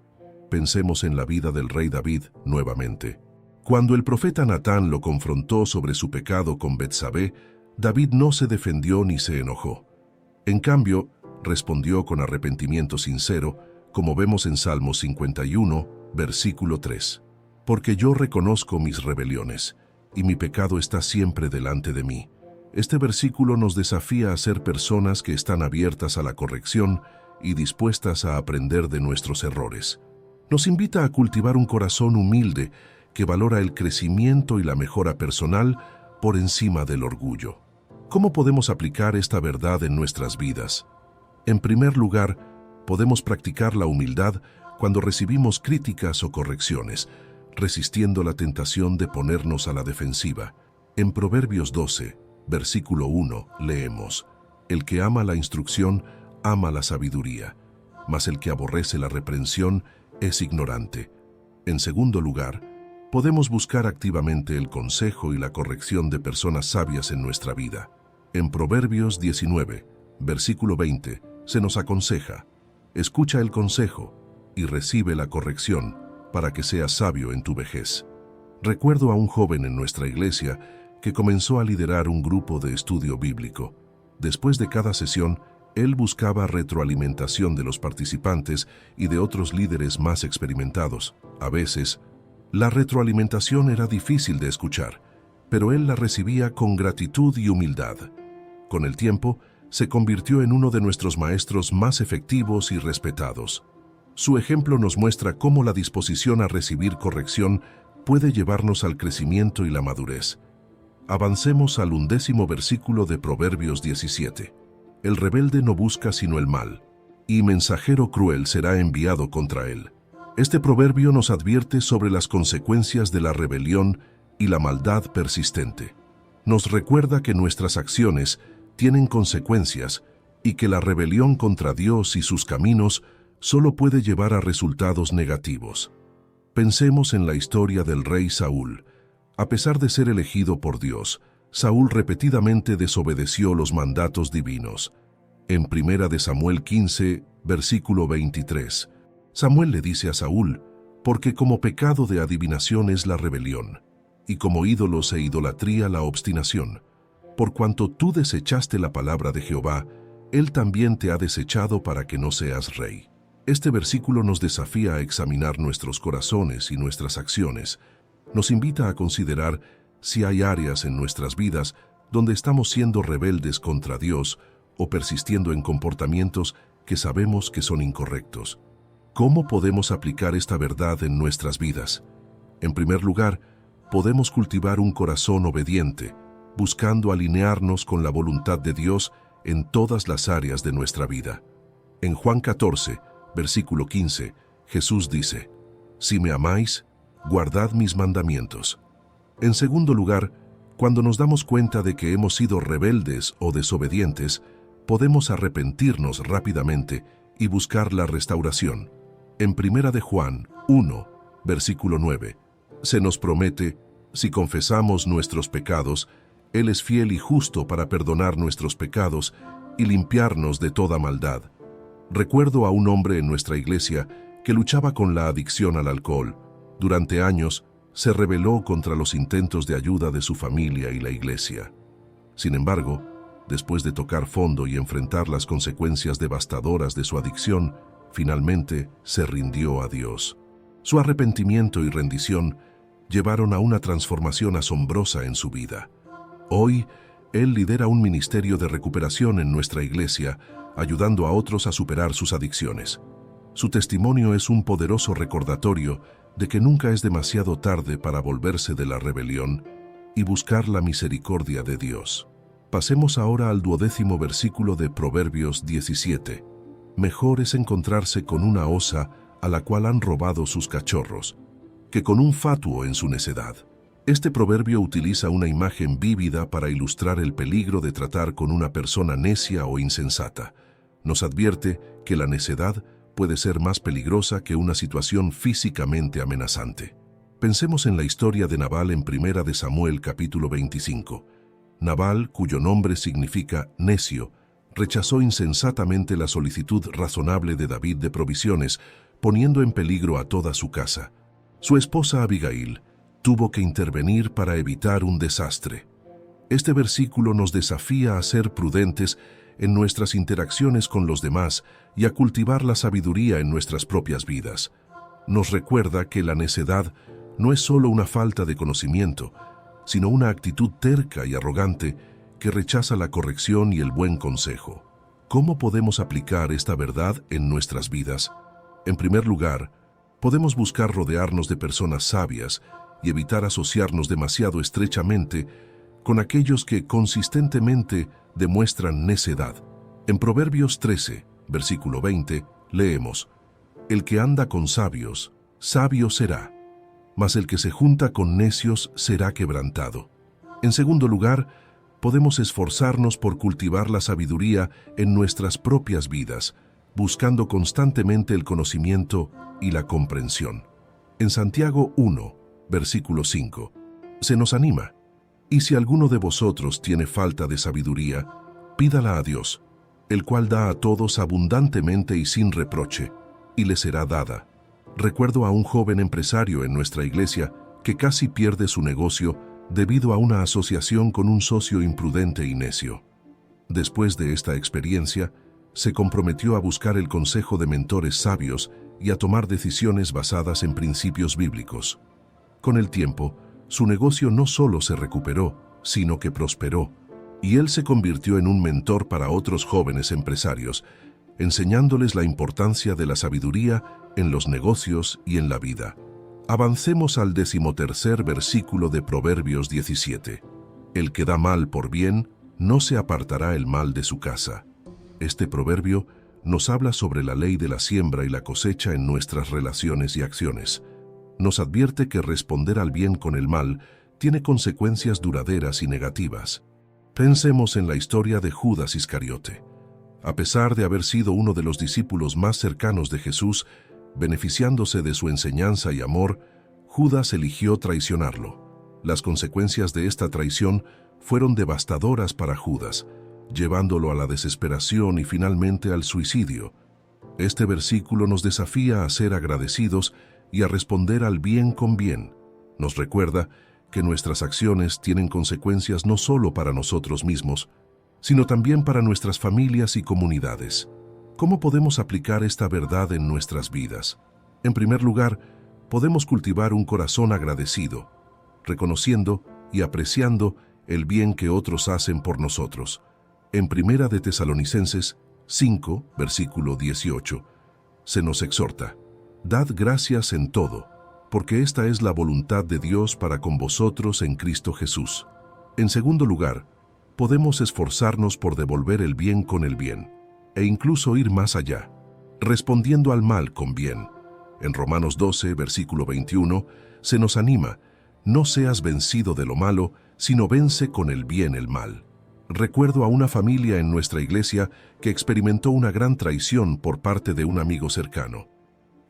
Pensemos en la vida del rey David nuevamente. Cuando el profeta Natán lo confrontó sobre su pecado con Betsabé, David no se defendió ni se enojó. En cambio, respondió con arrepentimiento sincero, como vemos en Salmos 51, versículo 3. Porque yo reconozco mis rebeliones, y mi pecado está siempre delante de mí. Este versículo nos desafía a ser personas que están abiertas a la corrección y dispuestas a aprender de nuestros errores. Nos invita a cultivar un corazón humilde que valora el crecimiento y la mejora personal por encima del orgullo. ¿Cómo podemos aplicar esta verdad en nuestras vidas? En primer lugar, podemos practicar la humildad cuando recibimos críticas o correcciones, resistiendo la tentación de ponernos a la defensiva. En Proverbios 12, versículo 1, leemos: el que ama la instrucción, ama la sabiduría, mas el que aborrece la reprensión es ignorante. En segundo lugar, podemos buscar activamente el consejo y la corrección de personas sabias en nuestra vida. En Proverbios 19, versículo 20, se nos aconseja: escucha el consejo y recibe la corrección para que seas sabio en tu vejez. Recuerdo a un joven en nuestra iglesia que comenzó a liderar un grupo de estudio bíblico. Después de cada sesión, él buscaba retroalimentación de los participantes y de otros líderes más experimentados. A veces, la retroalimentación era difícil de escuchar, pero él la recibía con gratitud y humildad. Con el tiempo, se convirtió en uno de nuestros maestros más efectivos y respetados. Su ejemplo nos muestra cómo la disposición a recibir corrección puede llevarnos al crecimiento y la madurez. Avancemos al 11º versículo de Proverbios 17. El rebelde no busca sino el mal, y mensajero cruel será enviado contra él. Este proverbio nos advierte sobre las consecuencias de la rebelión y la maldad persistente. Nos recuerda que nuestras acciones tienen consecuencias y que la rebelión contra Dios y sus caminos solo puede llevar a resultados negativos. Pensemos en la historia del rey Saúl. A pesar de ser elegido por Dios, Saúl repetidamente desobedeció los mandatos divinos. En 1 Samuel 15, versículo 23, Samuel le dice a Saúl: porque como pecado de adivinación es la rebelión, y como ídolos e idolatría la obstinación. Por cuanto tú desechaste la palabra de Jehová, Él también te ha desechado para que no seas rey. Este versículo nos desafía a examinar nuestros corazones y nuestras acciones. Nos invita a considerar si hay áreas en nuestras vidas donde estamos siendo rebeldes contra Dios o persistiendo en comportamientos que sabemos que son incorrectos. ¿Cómo podemos aplicar esta verdad en nuestras vidas? En primer lugar, podemos cultivar un corazón obediente, buscando alinearnos con la voluntad de Dios en todas las áreas de nuestra vida. En Juan 14, versículo 15, Jesús dice: si me amáis, guardad mis mandamientos. En segundo lugar, cuando nos damos cuenta de que hemos sido rebeldes o desobedientes, podemos arrepentirnos rápidamente y buscar la restauración. En 1 de Juan 1, versículo 9, se nos promete: si confesamos nuestros pecados, Él es fiel y justo para perdonar nuestros pecados y limpiarnos de toda maldad. Recuerdo a un hombre en nuestra iglesia que luchaba con la adicción al alcohol. Durante años, se rebeló contra los intentos de ayuda de su familia y la iglesia. Sin embargo, después de tocar fondo y enfrentar las consecuencias devastadoras de su adicción, finalmente se rindió a Dios. Su arrepentimiento y rendición llevaron a una transformación asombrosa en su vida. Hoy, él lidera un ministerio de recuperación en nuestra iglesia, ayudando a otros a superar sus adicciones. Su testimonio es un poderoso recordatorio de que nunca es demasiado tarde para volverse de la rebelión y buscar la misericordia de Dios. Pasemos ahora al 12º versículo de Proverbios 17. Mejor es encontrarse con una osa a la cual han robado sus cachorros, que con un fatuo en su necedad. Este proverbio utiliza una imagen vívida para ilustrar el peligro de tratar con una persona necia o insensata. Nos advierte que la necedad puede ser más peligrosa que una situación físicamente amenazante. Pensemos en la historia de Nabal en 1 de Samuel capítulo 25. Nabal, cuyo nombre significa necio, rechazó insensatamente la solicitud razonable de David de provisiones, poniendo en peligro a toda su casa. Su esposa Abigail tuvo que intervenir para evitar un desastre. Este versículo nos desafía a ser prudentes en nuestras interacciones con los demás y a cultivar la sabiduría en nuestras propias vidas. Nos recuerda que la necedad no es solo una falta de conocimiento, sino una actitud terca y arrogante que rechaza la corrección y el buen consejo. ¿Cómo podemos aplicar esta verdad en nuestras vidas? En primer lugar, podemos buscar rodearnos de personas sabias y evitar asociarnos demasiado estrechamente con aquellos que consistentemente demuestran necedad. En Proverbios 13, versículo 20, leemos: El que anda con sabios, sabio será, mas el que se junta con necios será quebrantado. En segundo lugar, podemos esforzarnos por cultivar la sabiduría en nuestras propias vidas, buscando constantemente el conocimiento y la comprensión. En Santiago 1, versículo 5, se nos anima: Y si alguno de vosotros tiene falta de sabiduría, pídala a Dios, el cual da a todos abundantemente y sin reproche, y le será dada. Recuerdo a un joven empresario en nuestra iglesia que casi pierde su negocio debido a una asociación con un socio imprudente y necio. Después de esta experiencia, se comprometió a buscar el consejo de mentores sabios y a tomar decisiones basadas en principios bíblicos. Con el tiempo, su negocio no solo se recuperó, sino que prosperó, y él se convirtió en un mentor para otros jóvenes empresarios, enseñándoles la importancia de la sabiduría en los negocios y en la vida. Avancemos al 13º versículo de Proverbios 17. El que da mal por bien, no se apartará el mal de su casa. Este proverbio nos habla sobre la ley de la siembra y la cosecha en nuestras relaciones y acciones. Nos advierte que responder al bien con el mal tiene consecuencias duraderas y negativas. Pensemos en la historia de Judas Iscariote. A pesar de haber sido uno de los discípulos más cercanos de Jesús, beneficiándose de su enseñanza y amor, Judas eligió traicionarlo. Las consecuencias de esta traición fueron devastadoras para Judas, llevándolo a la desesperación y finalmente al suicidio. Este versículo nos desafía a ser agradecidos y a responder al bien con bien. Nos recuerda que nuestras acciones tienen consecuencias no solo para nosotros mismos, sino también para nuestras familias y comunidades. ¿Cómo podemos aplicar esta verdad en nuestras vidas? En primer lugar, podemos cultivar un corazón agradecido, reconociendo y apreciando el bien que otros hacen por nosotros. En 1 de Tesalonicenses 5, versículo 18, se nos exhorta: Dad gracias en todo, porque esta es la voluntad de Dios para con vosotros en Cristo Jesús. En segundo lugar, podemos esforzarnos por devolver el bien con el bien, e incluso ir más allá, respondiendo al mal con bien. En Romanos 12, versículo 21, se nos anima: no seas vencido de lo malo, sino vence con el bien el mal. Recuerdo a una familia en nuestra iglesia que experimentó una gran traición por parte de un amigo cercano.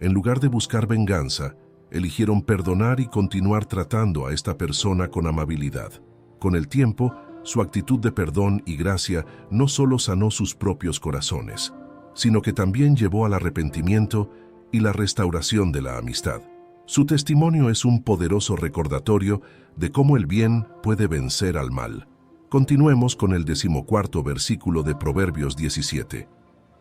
En lugar de buscar venganza, eligieron perdonar y continuar tratando a esta persona con amabilidad. Con el tiempo, Su actitud de perdón y gracia no solo sanó sus propios corazones, sino que también llevó al arrepentimiento y la restauración de la amistad. Su testimonio es un poderoso recordatorio de cómo el bien puede vencer al mal. Continuemos con el 14º versículo de Proverbios 17.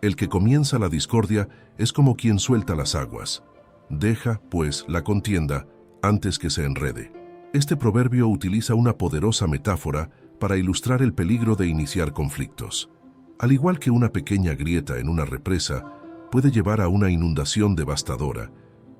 El que comienza la discordia es como quien suelta las aguas. Deja, pues, la contienda antes que se enrede. Este proverbio utiliza una poderosa metáfora para ilustrar el peligro de iniciar conflictos. Al igual que una pequeña grieta en una represa puede llevar a una inundación devastadora,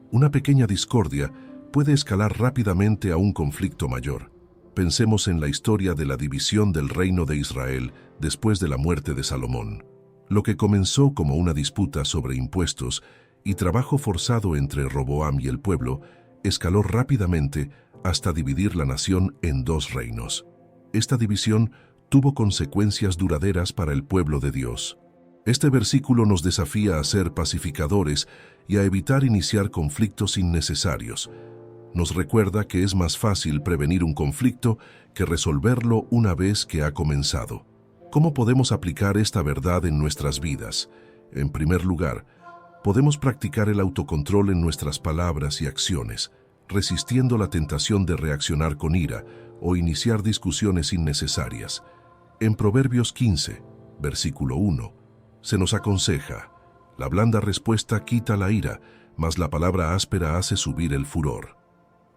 una pequeña discordia puede escalar rápidamente a un conflicto mayor. Pensemos en la historia de la división del reino de Israel después de la muerte de Salomón. Lo que comenzó como una disputa sobre impuestos y trabajo forzado entre Roboam y el pueblo, escaló rápidamente hasta dividir la nación en dos reinos. Esta división tuvo consecuencias duraderas para el pueblo de Dios. Este versículo nos desafía a ser pacificadores y a evitar iniciar conflictos innecesarios. Nos recuerda que es más fácil prevenir un conflicto que resolverlo una vez que ha comenzado. ¿Cómo podemos aplicar esta verdad en nuestras vidas? En primer lugar, podemos practicar el autocontrol en nuestras palabras y acciones, resistiendo la tentación de reaccionar con ira o iniciar discusiones innecesarias. En Proverbios 15, versículo 1, se nos aconseja: la blanda respuesta quita la ira, mas la palabra áspera hace subir el furor.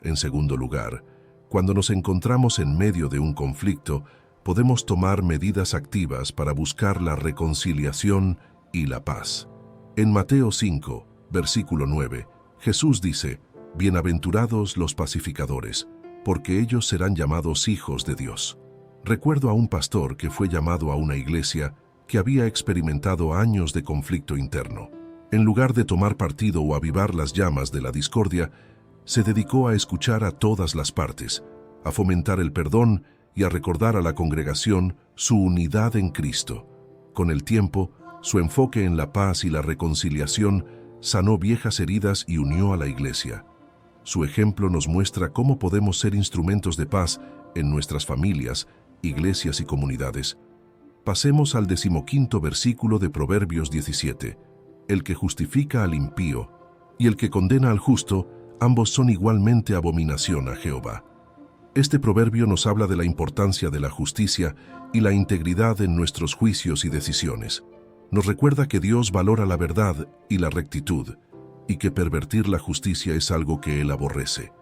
En segundo lugar, cuando nos encontramos en medio de un conflicto, podemos tomar medidas activas para buscar la reconciliación y la paz. En Mateo 5, versículo 9, Jesús dice: bienaventurados los pacificadores, porque ellos serán llamados hijos de Dios. Recuerdo a un pastor que fue llamado a una iglesia que había experimentado años de conflicto interno. En lugar de tomar partido o avivar las llamas de la discordia, se dedicó a escuchar a todas las partes, a fomentar el perdón y a recordar a la congregación su unidad en Cristo. Con el tiempo, su enfoque en la paz y la reconciliación sanó viejas heridas y unió a la iglesia. Su ejemplo nos muestra cómo podemos ser instrumentos de paz en nuestras familias, iglesias y comunidades. Pasemos al 15º versículo de Proverbios 17. El que justifica al impío y el que condena al justo, ambos son igualmente abominación a Jehová. Este proverbio nos habla de la importancia de la justicia y la integridad en nuestros juicios y decisiones. Nos recuerda que Dios valora la verdad y la rectitud, y que pervertir la justicia es algo que Él aborrece.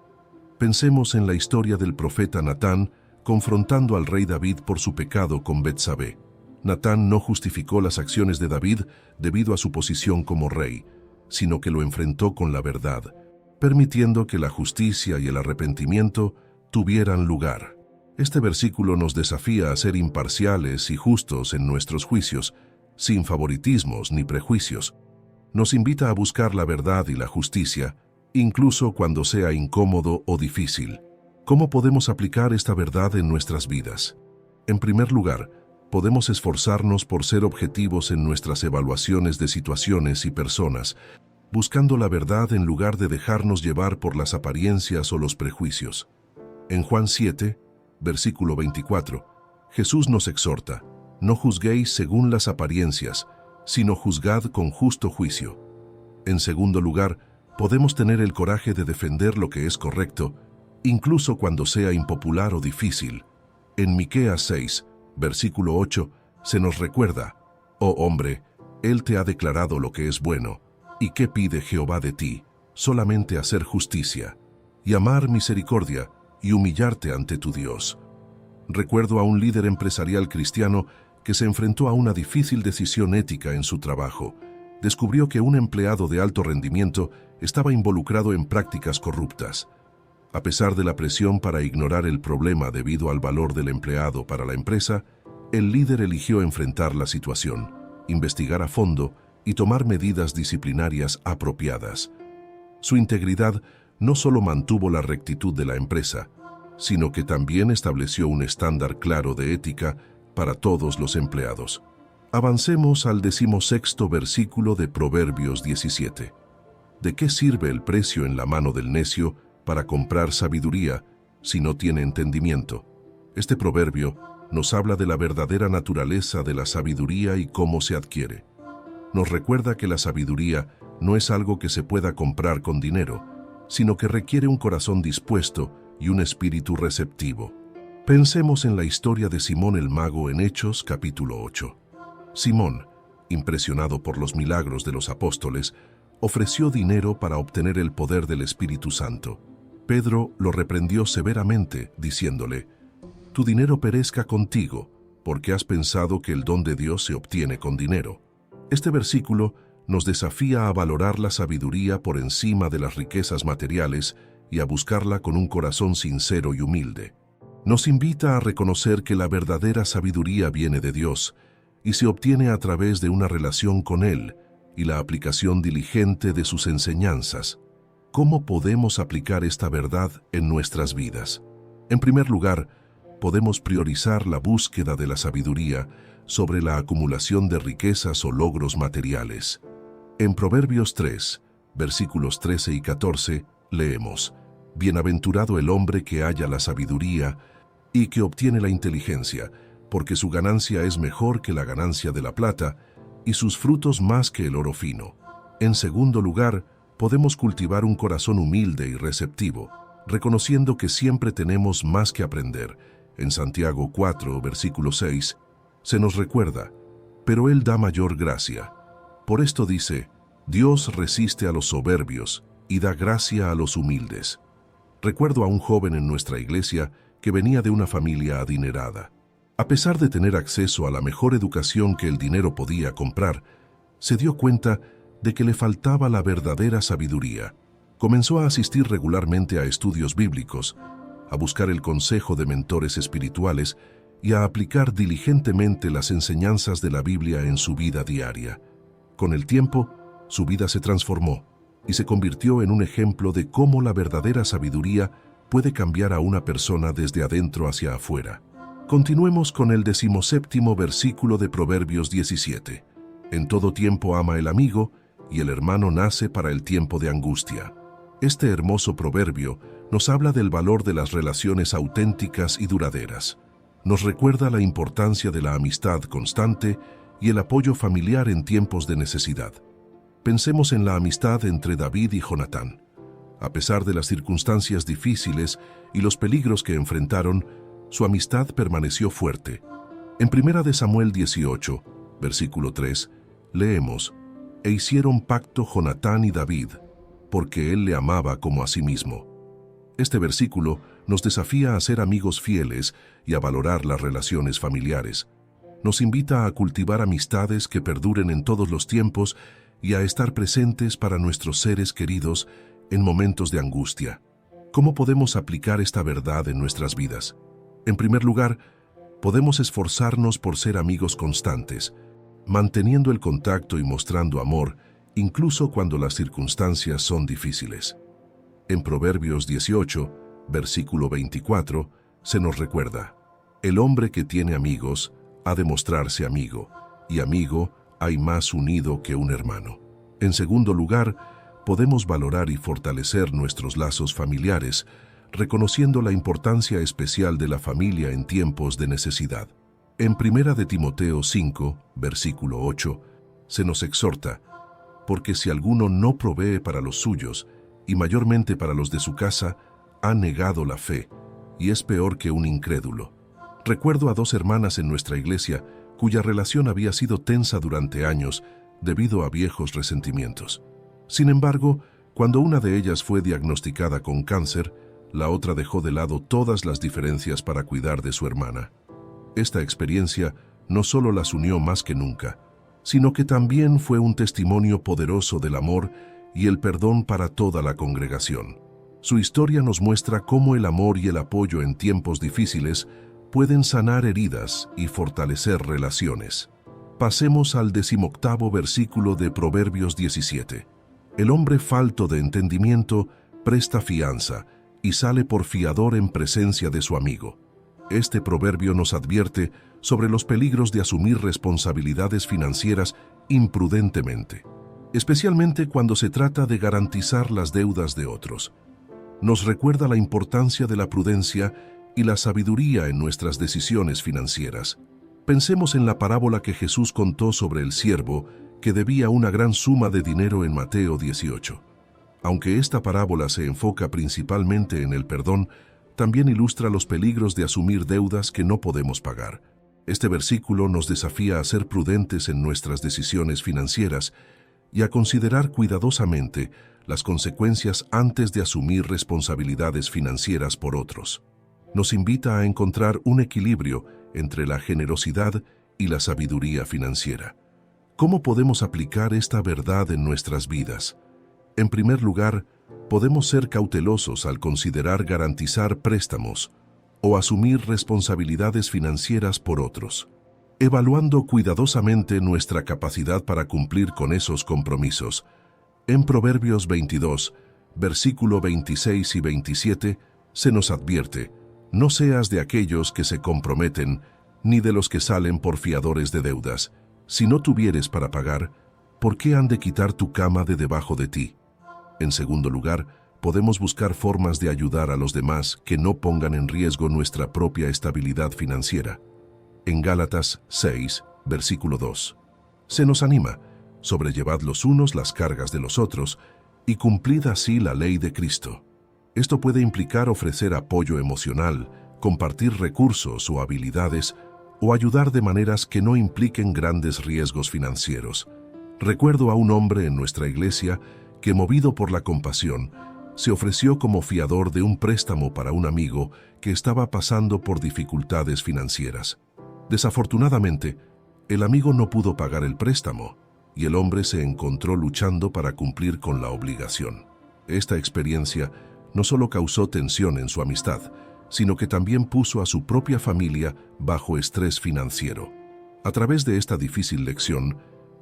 Pensemos en la historia del profeta Natán confrontando al rey David por su pecado con Betsabé. Natán no justificó las acciones de David debido a su posición como rey, sino que lo enfrentó con la verdad, permitiendo que la justicia y el arrepentimiento tuvieran lugar. Este versículo nos desafía a ser imparciales y justos en nuestros juicios, sin favoritismos ni prejuicios. Nos invita a buscar la verdad y la justicia, incluso cuando sea incómodo o difícil. ¿Cómo podemos aplicar esta verdad en nuestras vidas? En primer lugar, podemos esforzarnos por ser objetivos en nuestras evaluaciones de situaciones y personas, buscando la verdad en lugar de dejarnos llevar por las apariencias o los prejuicios. En Juan 7, versículo 24, Jesús nos exhorta: no juzguéis según las apariencias, sino juzgad con justo juicio. En segundo lugar, podemos tener el coraje de defender lo que es correcto, incluso cuando sea impopular o difícil. En Miqueas 6, versículo 8, se nos recuerda: oh hombre, Él te ha declarado lo que es bueno. ¿Y qué pide Jehová de ti? Solamente hacer justicia, y amar misericordia, y humillarte ante tu Dios. Recuerdo a un líder empresarial cristiano que se enfrentó a una difícil decisión ética en su trabajo. Descubrió que un empleado de alto rendimiento estaba involucrado en prácticas corruptas. A pesar de la presión para ignorar el problema debido al valor del empleado para la empresa, el líder eligió enfrentar la situación, investigar a fondo y tomar medidas disciplinarias apropiadas. Su integridad no solo mantuvo la rectitud de la empresa, sino que también estableció un estándar claro de ética para todos los empleados. Avancemos al 16º versículo de Proverbios 17. ¿De qué sirve el precio en la mano del necio para comprar sabiduría si no tiene entendimiento? Este proverbio nos habla de la verdadera naturaleza de la sabiduría y cómo se adquiere. Nos recuerda que la sabiduría no es algo que se pueda comprar con dinero, sino que requiere un corazón dispuesto y un espíritu receptivo. Pensemos en la historia de Simón el Mago en Hechos capítulo 8. Simón, impresionado por los milagros de los apóstoles, ofreció dinero para obtener el poder del Espíritu Santo. Pedro lo reprendió severamente, diciéndole: «Tu dinero perezca contigo, porque has pensado que el don de Dios se obtiene con dinero». Este versículo nos desafía a valorar la sabiduría por encima de las riquezas materiales y a buscarla con un corazón sincero y humilde. Nos invita a reconocer que la verdadera sabiduría viene de Dios y se obtiene a través de una relación con Él y la aplicación diligente de sus enseñanzas. ¿Cómo podemos aplicar esta verdad en nuestras vidas? En primer lugar, podemos priorizar la búsqueda de la sabiduría sobre la acumulación de riquezas o logros materiales. En Proverbios 3, versículos 13 y 14, leemos: «Bienaventurado el hombre que halla la sabiduría y que obtiene la inteligencia, porque su ganancia es mejor que la ganancia de la plata, y sus frutos más que el oro fino». En segundo lugar, podemos cultivar un corazón humilde y receptivo, reconociendo que siempre tenemos más que aprender. En Santiago 4, versículo 6, se nos recuerda: «Pero Él da mayor gracia». Por esto dice: «Dios resiste a los soberbios y da gracia a los humildes». Recuerdo a un joven en nuestra iglesia que venía de una familia adinerada. A pesar de tener acceso a la mejor educación que el dinero podía comprar, se dio cuenta de que le faltaba la verdadera sabiduría. Comenzó a asistir regularmente a estudios bíblicos, a buscar el consejo de mentores espirituales y a aplicar diligentemente las enseñanzas de la Biblia en su vida diaria. Con el tiempo, su vida se transformó y se convirtió en un ejemplo de cómo la verdadera sabiduría puede cambiar a una persona desde adentro hacia afuera. Continuemos con el 17º versículo de Proverbios 17. «En todo tiempo ama el amigo, y el hermano nace para el tiempo de angustia». Este hermoso proverbio nos habla del valor de las relaciones auténticas y duraderas. Nos recuerda la importancia de la amistad constante y el apoyo familiar en tiempos de necesidad. Pensemos en la amistad entre David y Jonatán. A pesar de las circunstancias difíciles y los peligros que enfrentaron, su amistad permaneció fuerte. En 1 Samuel 18, versículo 3, leemos: «E hicieron pacto Jonatán y David, porque él le amaba como a sí mismo». Este versículo nos desafía a ser amigos fieles y a valorar las relaciones familiares. Nos invita a cultivar amistades que perduren en todos los tiempos y a estar presentes para nuestros seres queridos en momentos de angustia. ¿Cómo podemos aplicar esta verdad en nuestras vidas? En primer lugar, podemos esforzarnos por ser amigos constantes, manteniendo el contacto y mostrando amor, incluso cuando las circunstancias son difíciles. En Proverbios 18, versículo 24, se nos recuerda: «El hombre que tiene amigos ha de mostrarse amigo, y amigo hay más unido que un hermano». En segundo lugar, podemos valorar y fortalecer nuestros lazos familiares, reconociendo la importancia especial de la familia en tiempos de necesidad. En 1 Timoteo 5, versículo 8, se nos exhorta: «Porque si alguno no provee para los suyos, y mayormente para los de su casa, ha negado la fe, y es peor que un incrédulo». Recuerdo a 2 hermanas en nuestra iglesia cuya relación había sido tensa durante años debido a viejos resentimientos. Sin embargo, cuando una de ellas fue diagnosticada con cáncer, la otra dejó de lado todas las diferencias para cuidar de su hermana. Esta experiencia no solo las unió más que nunca, sino que también fue un testimonio poderoso del amor y el perdón para toda la congregación. Su historia nos muestra cómo el amor y el apoyo en tiempos difíciles pueden sanar heridas y fortalecer relaciones. Pasemos al 18º versículo de Proverbios 17. «El hombre falto de entendimiento presta fianza y sale por fiador en presencia de su amigo». Este proverbio nos advierte sobre los peligros de asumir responsabilidades financieras imprudentemente, especialmente cuando se trata de garantizar las deudas de otros. Nos recuerda la importancia de la prudencia y la sabiduría en nuestras decisiones financieras. Pensemos en la parábola que Jesús contó sobre el siervo que debía una gran suma de dinero en Mateo 18. Aunque esta parábola se enfoca principalmente en el perdón, también ilustra los peligros de asumir deudas que no podemos pagar. Este versículo nos desafía a ser prudentes en nuestras decisiones financieras y a considerar cuidadosamente las consecuencias antes de asumir responsabilidades financieras por otros. Nos invita a encontrar un equilibrio entre la generosidad y la sabiduría financiera. ¿Cómo podemos aplicar esta verdad en nuestras vidas? En primer lugar, podemos ser cautelosos al considerar garantizar préstamos o asumir responsabilidades financieras por otros, evaluando cuidadosamente nuestra capacidad para cumplir con esos compromisos. En Proverbios 22, versículo 26 y 27, se nos advierte: no seas de aquellos que se comprometen, ni de los que salen por fiadores de deudas. Si no tuvieres para pagar, ¿por qué han de quitar tu cama de debajo de ti? En segundo lugar, podemos buscar formas de ayudar a los demás que no pongan en riesgo nuestra propia estabilidad financiera. En Gálatas 6, versículo 2, se nos anima: sobrellevad los unos las cargas de los otros y cumplid así la ley de Cristo. Esto puede implicar ofrecer apoyo emocional, compartir recursos o habilidades, o ayudar de maneras que no impliquen grandes riesgos financieros. Recuerdo a un hombre en nuestra iglesia que, movido por la compasión, se ofreció como fiador de un préstamo para un amigo que estaba pasando por dificultades financieras. Desafortunadamente, el amigo no pudo pagar el préstamo y el hombre se encontró luchando para cumplir con la obligación. Esta experiencia no solo causó tensión en su amistad, sino que también puso a su propia familia bajo estrés financiero. A través de esta difícil lección,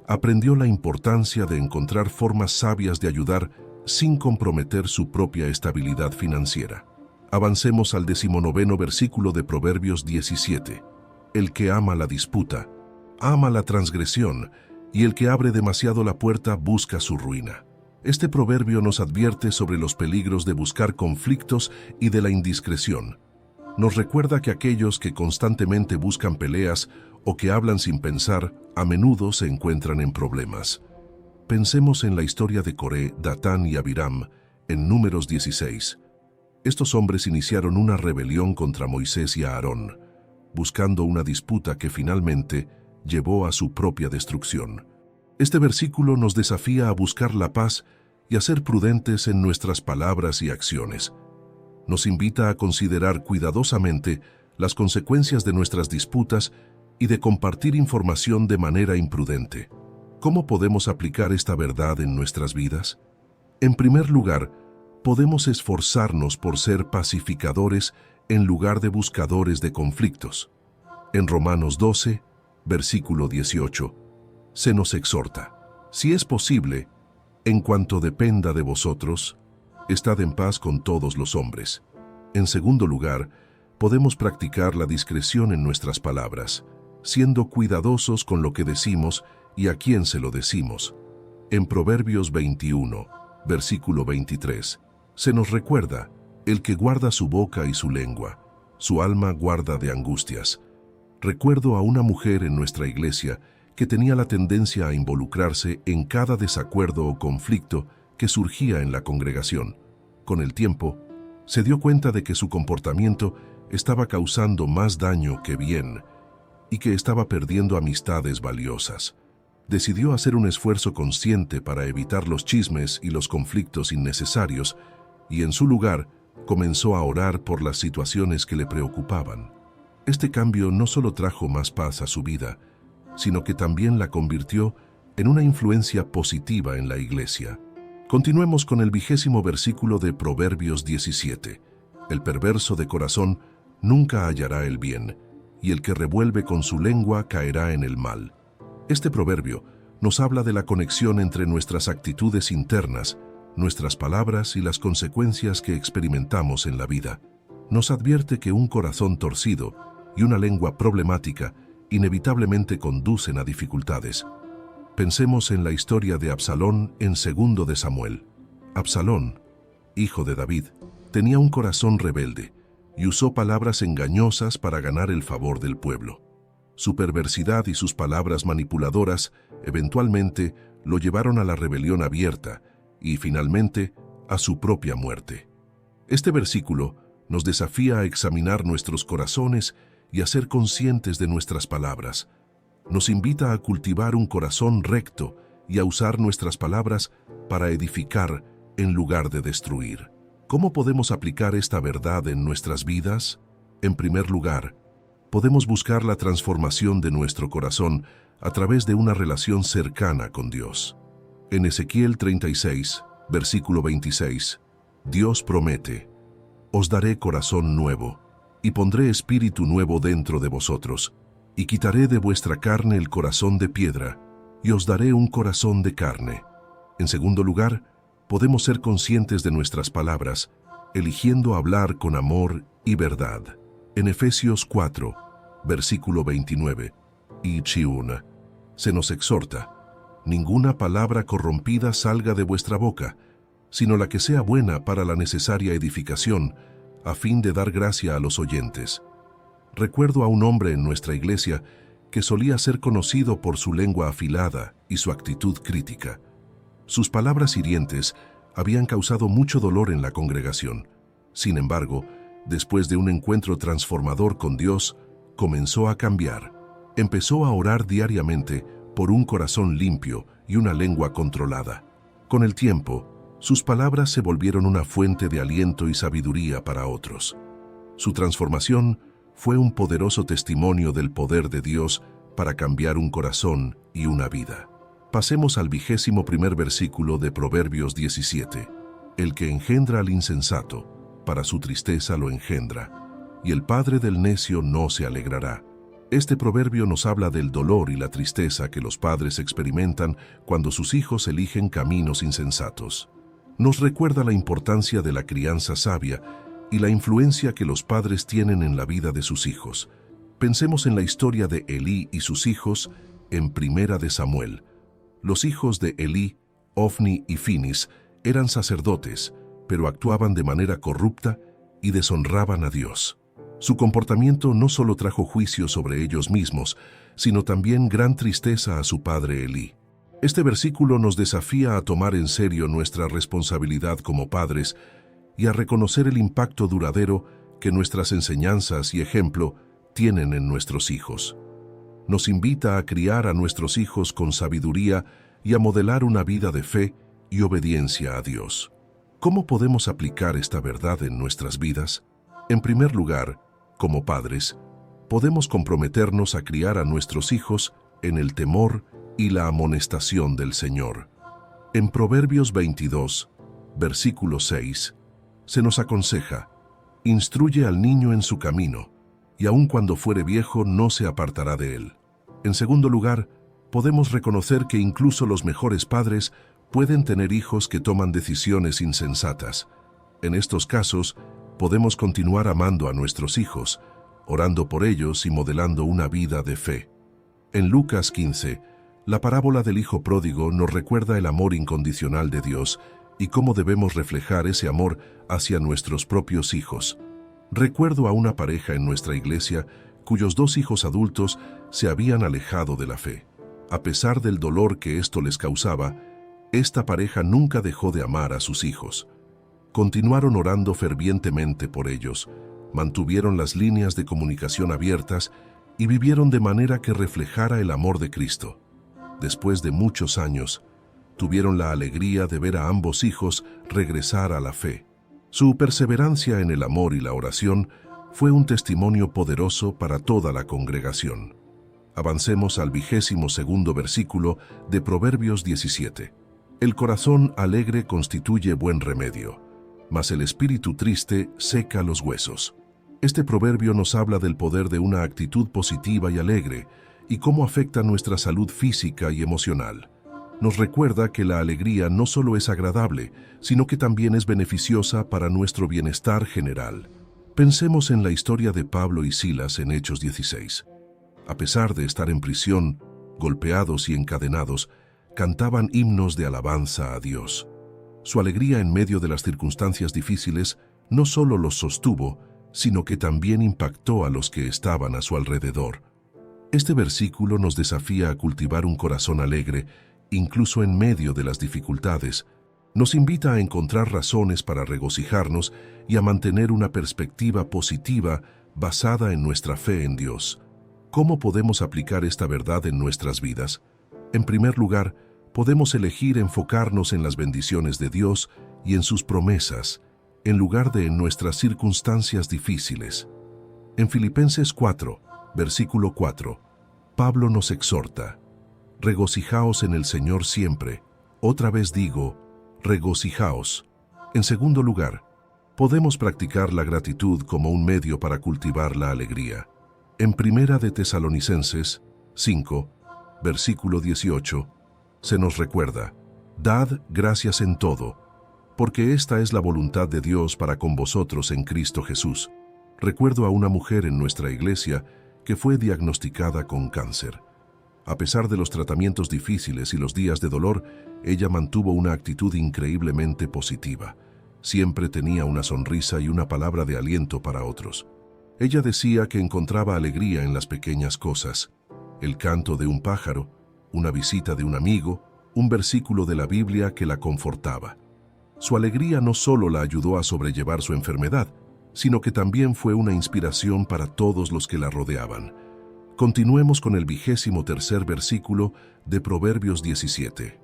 aprendió la importancia de encontrar formas sabias de ayudar sin comprometer su propia estabilidad financiera. Avancemos al 19º versículo de Proverbios 17. El que ama la disputa, ama la transgresión, y el que abre demasiado la puerta busca su ruina. Este proverbio nos advierte sobre los peligros de buscar conflictos y de la indiscreción. Nos recuerda que aquellos que constantemente buscan peleas o que hablan sin pensar, a menudo se encuentran en problemas. Pensemos en la historia de Coré, Datán y Abiram, en Números 16. Estos hombres iniciaron una rebelión contra Moisés y Aarón, buscando una disputa que finalmente llevó a su propia destrucción. Este versículo nos desafía a buscar la paz y a ser prudentes en nuestras palabras y acciones. Nos invita a considerar cuidadosamente las consecuencias de nuestras disputas y de compartir información de manera imprudente. ¿Cómo podemos aplicar esta verdad en nuestras vidas? En primer lugar, podemos esforzarnos por ser pacificadores en lugar de buscadores de conflictos. En Romanos 12, versículo 18, se nos exhorta: si es posible, en cuanto dependa de vosotros, estad en paz con todos los hombres. En segundo lugar, podemos practicar la discreción en nuestras palabras, siendo cuidadosos con lo que decimos y a quién se lo decimos. En Proverbios 21, versículo 23, se nos recuerda: el que guarda su boca y su lengua, su alma guarda de angustias. Recuerdo a una mujer en nuestra iglesia que tenía la tendencia a involucrarse en cada desacuerdo o conflicto que surgía en la congregación. Con el tiempo, se dio cuenta de que su comportamiento estaba causando más daño que bien y que estaba perdiendo amistades valiosas. Decidió hacer un esfuerzo consciente para evitar los chismes y los conflictos innecesarios y, en su lugar, comenzó a orar por las situaciones que le preocupaban. Este cambio no solo trajo más paz a su vida, sino que también la convirtió en una influencia positiva en la iglesia. Continuemos con el 20º versículo de Proverbios 17. El perverso de corazón nunca hallará el bien, y el que revuelve con su lengua caerá en el mal. Este proverbio nos habla de la conexión entre nuestras actitudes internas, nuestras palabras y las consecuencias que experimentamos en la vida. Nos advierte que un corazón torcido y una lengua problemática inevitablemente conducen a dificultades. Pensemos en la historia de Absalón en 2 de Samuel. Absalón, hijo de David, tenía un corazón rebelde y usó palabras engañosas para ganar el favor del pueblo. Su perversidad y sus palabras manipuladoras eventualmente lo llevaron a la rebelión abierta y, finalmente, a su propia muerte. Este versículo nos desafía a examinar nuestros corazones y a ser conscientes de nuestras palabras. Nos invita a cultivar un corazón recto y a usar nuestras palabras para edificar en lugar de destruir. ¿Cómo podemos aplicar esta verdad en nuestras vidas? En primer lugar, podemos buscar la transformación de nuestro corazón a través de una relación cercana con Dios. En Ezequiel 36, versículo 26, Dios promete: «Os daré corazón nuevo, y pondré espíritu nuevo dentro de vosotros, y quitaré de vuestra carne el corazón de piedra, y os daré un corazón de carne». En segundo lugar, podemos ser conscientes de nuestras palabras, eligiendo hablar con amor y verdad. En Efesios 4, versículo 29 y 21, se nos exhorta: «Ninguna palabra corrompida salga de vuestra boca, sino la que sea buena para la necesaria edificación, a fin de dar gracia a los oyentes». Recuerdo a un hombre en nuestra iglesia que solía ser conocido por su lengua afilada y su actitud crítica. Sus palabras hirientes habían causado mucho dolor en la congregación. Sin embargo, después de un encuentro transformador con Dios, comenzó a cambiar. Empezó a orar diariamente por un corazón limpio y una lengua controlada. Con el tiempo, sus palabras se volvieron una fuente de aliento y sabiduría para otros. Su transformación fue un poderoso testimonio del poder de Dios para cambiar un corazón y una vida. Pasemos al 21º versículo de Proverbios 17. «El que engendra al insensato, para su tristeza lo engendra, y el padre del necio no se alegrará». Este proverbio nos habla del dolor y la tristeza que los padres experimentan cuando sus hijos eligen caminos insensatos. Nos recuerda la importancia de la crianza sabia y la influencia que los padres tienen en la vida de sus hijos. Pensemos en la historia de Elí y sus hijos en Primera de Samuel. Los hijos de Elí, Ofni y Finis, eran sacerdotes, pero actuaban de manera corrupta y deshonraban a Dios. Su comportamiento no solo trajo juicio sobre ellos mismos, sino también gran tristeza a su padre Elí. Este versículo nos desafía a tomar en serio nuestra responsabilidad como padres y a reconocer el impacto duradero que nuestras enseñanzas y ejemplo tienen en nuestros hijos. Nos invita a criar a nuestros hijos con sabiduría y a modelar una vida de fe y obediencia a Dios. ¿Cómo podemos aplicar esta verdad en nuestras vidas? En primer lugar, como padres, podemos comprometernos a criar a nuestros hijos en el temor y la amonestación del Señor. En Proverbios 22, versículo 6, se nos aconseja: «Instruye al niño en su camino, y aun cuando fuere viejo no se apartará de él». En segundo lugar, podemos reconocer que incluso los mejores padres pueden tener hijos que toman decisiones insensatas. En estos casos, podemos continuar amando a nuestros hijos, orando por ellos y modelando una vida de fe. En Lucas 15, la parábola del hijo pródigo nos recuerda el amor incondicional de Dios y cómo debemos reflejar ese amor hacia nuestros propios hijos. Recuerdo a una pareja en nuestra iglesia cuyos 2 hijos adultos se habían alejado de la fe. A pesar del dolor que esto les causaba, esta pareja nunca dejó de amar a sus hijos. Continuaron orando fervientemente por ellos, mantuvieron las líneas de comunicación abiertas y vivieron de manera que reflejara el amor de Cristo. Después de muchos años, tuvieron la alegría de ver a ambos hijos regresar a la fe. Su perseverancia en el amor y la oración fue un testimonio poderoso para toda la congregación. Avancemos al 22º versículo de Proverbios 17. «El corazón alegre constituye buen remedio, mas el espíritu triste seca los huesos». Este proverbio nos habla del poder de una actitud positiva y alegre y cómo afecta nuestra salud física y emocional. Nos recuerda que la alegría no solo es agradable, sino que también es beneficiosa para nuestro bienestar general. Pensemos en la historia de Pablo y Silas en Hechos 16. A pesar de estar en prisión, golpeados y encadenados, cantaban himnos de alabanza a Dios. Su alegría en medio de las circunstancias difíciles no solo los sostuvo, sino que también impactó a los que estaban a su alrededor. Este versículo nos desafía a cultivar un corazón alegre, incluso en medio de las dificultades. Nos invita a encontrar razones para regocijarnos y a mantener una perspectiva positiva basada en nuestra fe en Dios. ¿Cómo podemos aplicar esta verdad en nuestras vidas? En primer lugar, podemos elegir enfocarnos en las bendiciones de Dios y en sus promesas, en lugar de en nuestras circunstancias difíciles. En Filipenses 4, versículo 4, Pablo nos exhorta: regocijaos en el Señor siempre. Otra vez digo, regocijaos. En segundo lugar, podemos practicar la gratitud como un medio para cultivar la alegría. En Primera de Tesalonicenses 5, versículo 18, se nos recuerda: dad gracias en todo, porque esta es la voluntad de Dios para con vosotros en Cristo Jesús. Recuerdo a una mujer en nuestra iglesia que fue diagnosticada con cáncer. A pesar de los tratamientos difíciles y los días de dolor, ella mantuvo una actitud increíblemente positiva. Siempre tenía una sonrisa y una palabra de aliento para otros. Ella decía que encontraba alegría en las pequeñas cosas: el canto de un pájaro, una visita de un amigo, un versículo de la Biblia que la confortaba. Su alegría no solo la ayudó a sobrellevar su enfermedad, sino que también fue una inspiración para todos los que la rodeaban. Continuemos con el 23º versículo de Proverbios 17.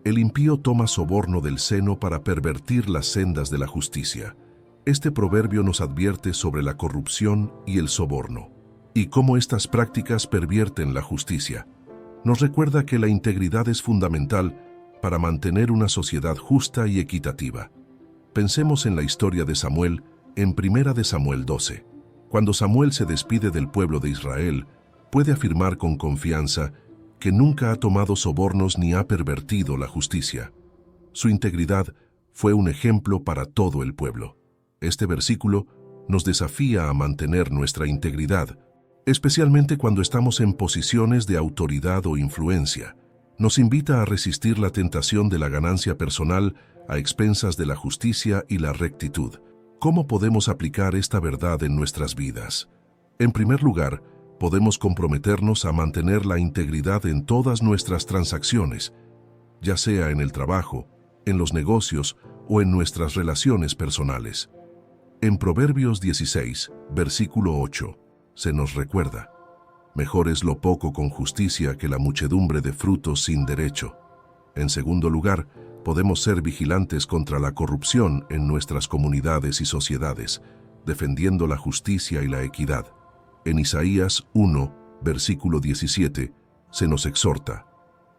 El impío toma soborno del seno para pervertir las sendas de la justicia. Este proverbio nos advierte sobre la corrupción y el soborno, y cómo estas prácticas pervierten la justicia. Nos recuerda que la integridad es fundamental para mantener una sociedad justa y equitativa. Pensemos en la historia de Samuel en 1 de Samuel 12. Cuando Samuel se despide del pueblo de Israel, puede afirmar con confianza que nunca ha tomado sobornos ni ha pervertido la justicia. Su integridad fue un ejemplo para todo el pueblo. Este versículo nos desafía a mantener nuestra integridad, especialmente cuando estamos en posiciones de autoridad o influencia. Nos invita a resistir la tentación de la ganancia personal a expensas de la justicia y la rectitud. ¿Cómo podemos aplicar esta verdad en nuestras vidas? En primer lugar, podemos comprometernos a mantener la integridad en todas nuestras transacciones, ya sea en el trabajo, en los negocios o en nuestras relaciones personales. En Proverbios 16, versículo 8, se nos recuerda: mejor es lo poco con justicia que la muchedumbre de frutos sin derecho. En segundo lugar, podemos ser vigilantes contra la corrupción en nuestras comunidades y sociedades, defendiendo la justicia y la equidad. En Isaías 1, versículo 17, se nos exhorta: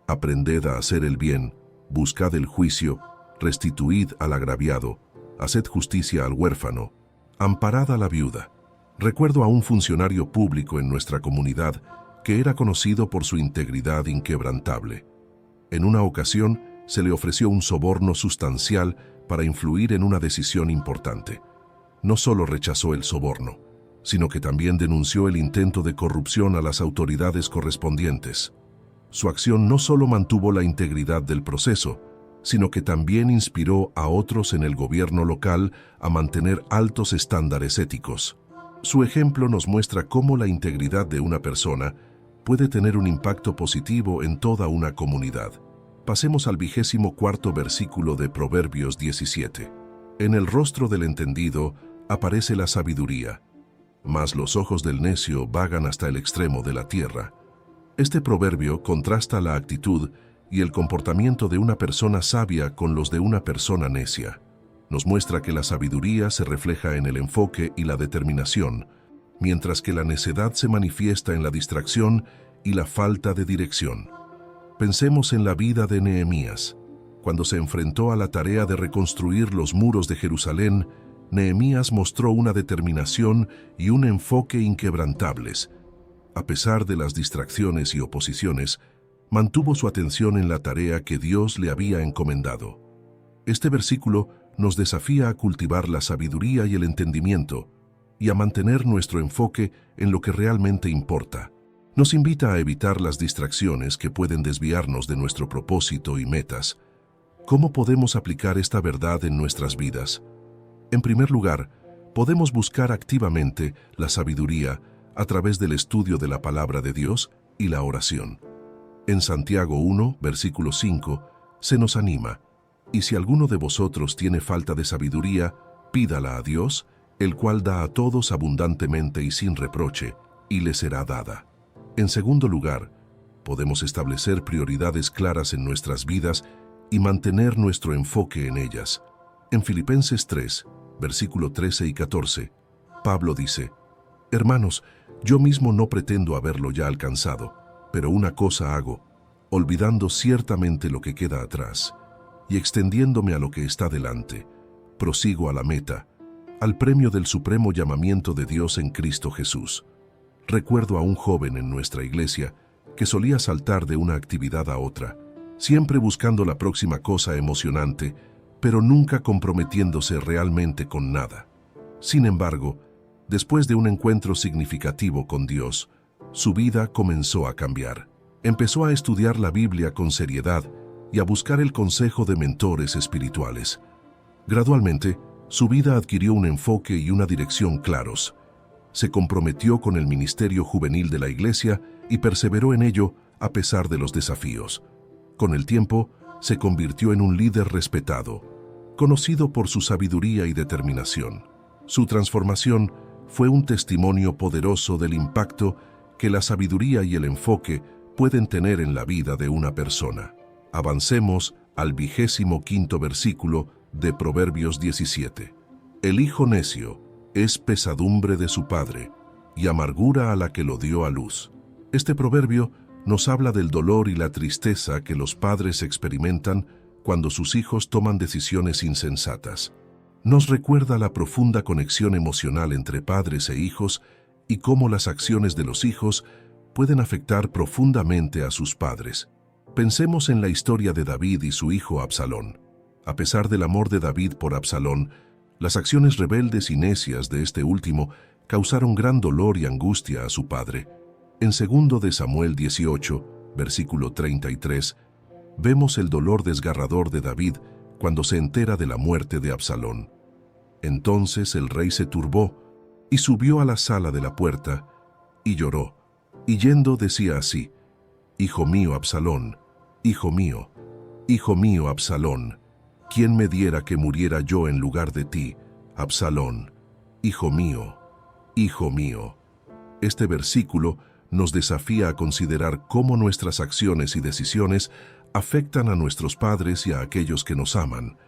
aprended a hacer el bien, buscad el juicio, restituid al agraviado, haced justicia al huérfano, amparad a la viuda. Recuerdo a un funcionario público en nuestra comunidad que era conocido por su integridad inquebrantable. En una ocasión, se le ofreció un soborno sustancial para influir en una decisión importante. No solo rechazó el soborno, sino que también denunció el intento de corrupción a las autoridades correspondientes. Su acción no solo mantuvo la integridad del proceso, sino que también inspiró a otros en el gobierno local a mantener altos estándares éticos. Su ejemplo nos muestra cómo la integridad de una persona puede tener un impacto positivo en toda una comunidad. Pasemos al 24º versículo de Proverbios 17. En el rostro del entendido aparece la sabiduría, mas los ojos del necio vagan hasta el extremo de la tierra. Este proverbio contrasta la actitud y el comportamiento de una persona sabia con los de una persona necia. Nos muestra que la sabiduría se refleja en el enfoque y la determinación, mientras que la necedad se manifiesta en la distracción y la falta de dirección. Pensemos en la vida de Nehemías. Cuando se enfrentó a la tarea de reconstruir los muros de Jerusalén, Nehemías mostró una determinación y un enfoque inquebrantables. A pesar de las distracciones y oposiciones, mantuvo su atención en la tarea que Dios le había encomendado. Este versículo nos desafía a cultivar la sabiduría y el entendimiento, y a mantener nuestro enfoque en lo que realmente importa. Nos invita a evitar las distracciones que pueden desviarnos de nuestro propósito y metas. ¿Cómo podemos aplicar esta verdad en nuestras vidas? En primer lugar, Podemos buscar activamente la sabiduría a través del estudio de la palabra de Dios y la oración. En Santiago 1, versículo 5, se nos anima: y si alguno de vosotros tiene falta de sabiduría, pídala a Dios, el cual da a todos abundantemente y sin reproche, y le será dada. En segundo lugar, podemos establecer prioridades claras en nuestras vidas y mantener nuestro enfoque en ellas. En Filipenses 3, versículo 13 y 14, Pablo dice: Hermanos, yo mismo no pretendo haberlo ya alcanzado, pero una cosa hago, olvidando ciertamente lo que queda atrás, y extendiéndome a lo que está delante, prosigo a la meta, al premio del supremo llamamiento de Dios en Cristo Jesús. Recuerdo a un joven en nuestra iglesia que solía saltar de una actividad a otra, siempre buscando la próxima cosa emocionante, pero nunca comprometiéndose realmente con nada. Sin embargo, después de un encuentro significativo con Dios, su vida comenzó a cambiar. Empezó a estudiar la Biblia con seriedad y a buscar el consejo de mentores espirituales. Gradualmente, su vida adquirió un enfoque y una dirección claros. Se comprometió con el ministerio juvenil de la iglesia y perseveró en ello a pesar de los desafíos. Con el tiempo, se convirtió en un líder respetado, conocido por su sabiduría y determinación. Su transformación fue un testimonio poderoso del impacto que la sabiduría y el enfoque pueden tener en la vida de una persona. Avancemos al 25º versículo de Proverbios 17. El hijo necio es pesadumbre de su padre y amargura a la que lo dio a luz. Este proverbio nos habla del dolor y la tristeza que los padres experimentan cuando sus hijos toman decisiones insensatas. Nos recuerda la profunda conexión emocional entre padres e hijos y cómo las acciones de los hijos pueden afectar profundamente a sus padres. Pensemos en la historia de David y su hijo Absalón. A pesar del amor de David por Absalón, las acciones rebeldes y necias de este último causaron gran dolor y angustia a su padre. En 2 de Samuel 18, versículo 33, vemos el dolor desgarrador de David cuando se entera de la muerte de Absalón. Entonces el rey se turbó y subió a la sala de la puerta y lloró, y yendo decía así: Hijo mío Absalón, hijo mío Absalón, ¿quién me diera que muriera yo en lugar de ti, Absalón? Hijo mío, hijo mío. Este versículo nos desafía a considerar cómo nuestras acciones y decisiones afectan a nuestros padres y a aquellos que nos aman.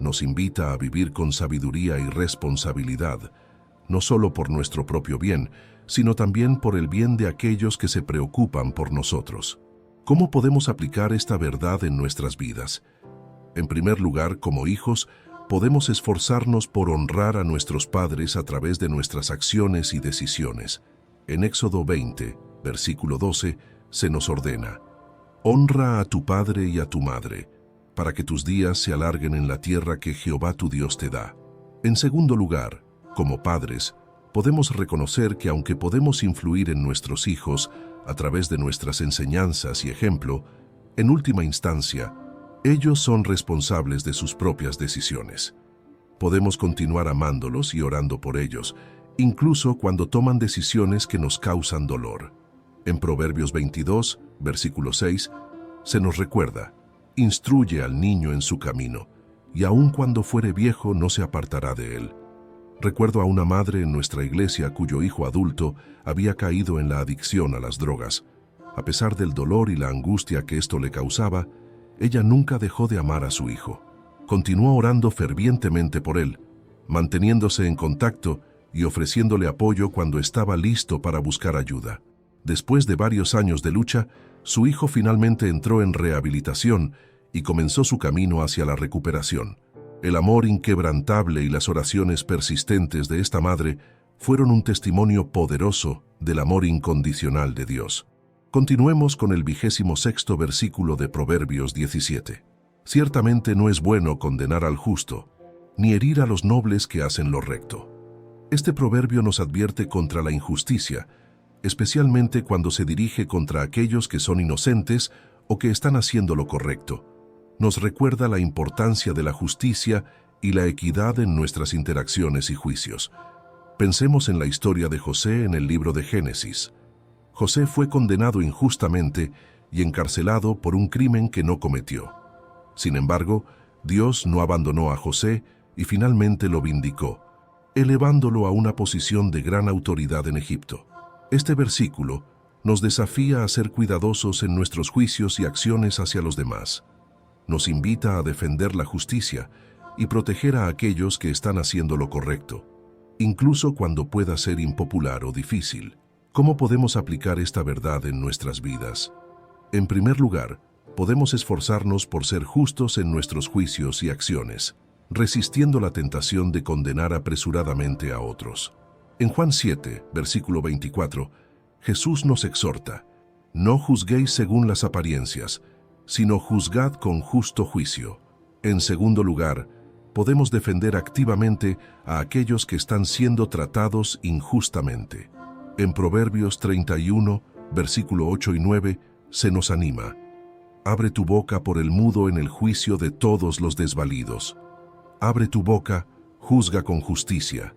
Nos invita a vivir con sabiduría y responsabilidad, no solo por nuestro propio bien, sino también por el bien de aquellos que se preocupan por nosotros. ¿Cómo podemos aplicar esta verdad en nuestras vidas? En primer lugar, como hijos, podemos esforzarnos por honrar a nuestros padres a través de nuestras acciones y decisiones. En Éxodo 20, versículo 12, se nos ordena: honra a tu padre y a tu madre, para que tus días se alarguen en la tierra que Jehová tu Dios te da. En segundo lugar, como padres, podemos reconocer que aunque podemos influir en nuestros hijos a través de nuestras enseñanzas y ejemplo, en última instancia, ellos son responsables de sus propias decisiones. Podemos continuar amándolos y orando por ellos, incluso cuando toman decisiones que nos causan dolor. En Proverbios 22, versículo 6, se nos recuerda: instruye al niño en su camino, y aun cuando fuere viejo no se apartará de él. Recuerdo a una madre en nuestra iglesia cuyo hijo adulto había caído en la adicción a las drogas. A pesar del dolor y la angustia que esto le causaba, ella nunca dejó de amar a su hijo. Continuó orando fervientemente por él, manteniéndose en contacto y ofreciéndole apoyo cuando estaba listo para buscar ayuda. Después de varios años de lucha, su hijo finalmente entró en rehabilitación y comenzó su camino hacia la recuperación. El amor inquebrantable y las oraciones persistentes de esta madre fueron un testimonio poderoso del amor incondicional de Dios. Continuemos con el 26º versículo de Proverbios 17. Ciertamente no es bueno condenar al justo, ni herir a los nobles que hacen lo recto. Este proverbio nos advierte contra la injusticia, especialmente cuando se dirige contra aquellos que son inocentes o que están haciendo lo correcto. Nos recuerda la importancia de la justicia y la equidad en nuestras interacciones y juicios. Pensemos en la historia de José en el libro de Génesis. José fue condenado injustamente y encarcelado por un crimen que no cometió. Sin embargo, Dios no abandonó a José y finalmente lo vindicó, elevándolo a una posición de gran autoridad en Egipto. Este versículo nos desafía a ser cuidadosos en nuestros juicios y acciones hacia los demás. Nos invita a defender la justicia y proteger a aquellos que están haciendo lo correcto, incluso cuando pueda ser impopular o difícil. ¿Cómo podemos aplicar esta verdad en nuestras vidas? En primer lugar, podemos esforzarnos por ser justos en nuestros juicios y acciones, resistiendo la tentación de condenar apresuradamente a otros. En Juan 7, versículo 24, Jesús nos exhorta: no juzguéis según las apariencias, sino juzgad con justo juicio. En segundo lugar, podemos defender activamente a aquellos que están siendo tratados injustamente. En Proverbios 31, versículo 8 y 9, se nos anima: abre tu boca por el mudo en el juicio de todos los desvalidos. Abre tu boca, juzga con justicia,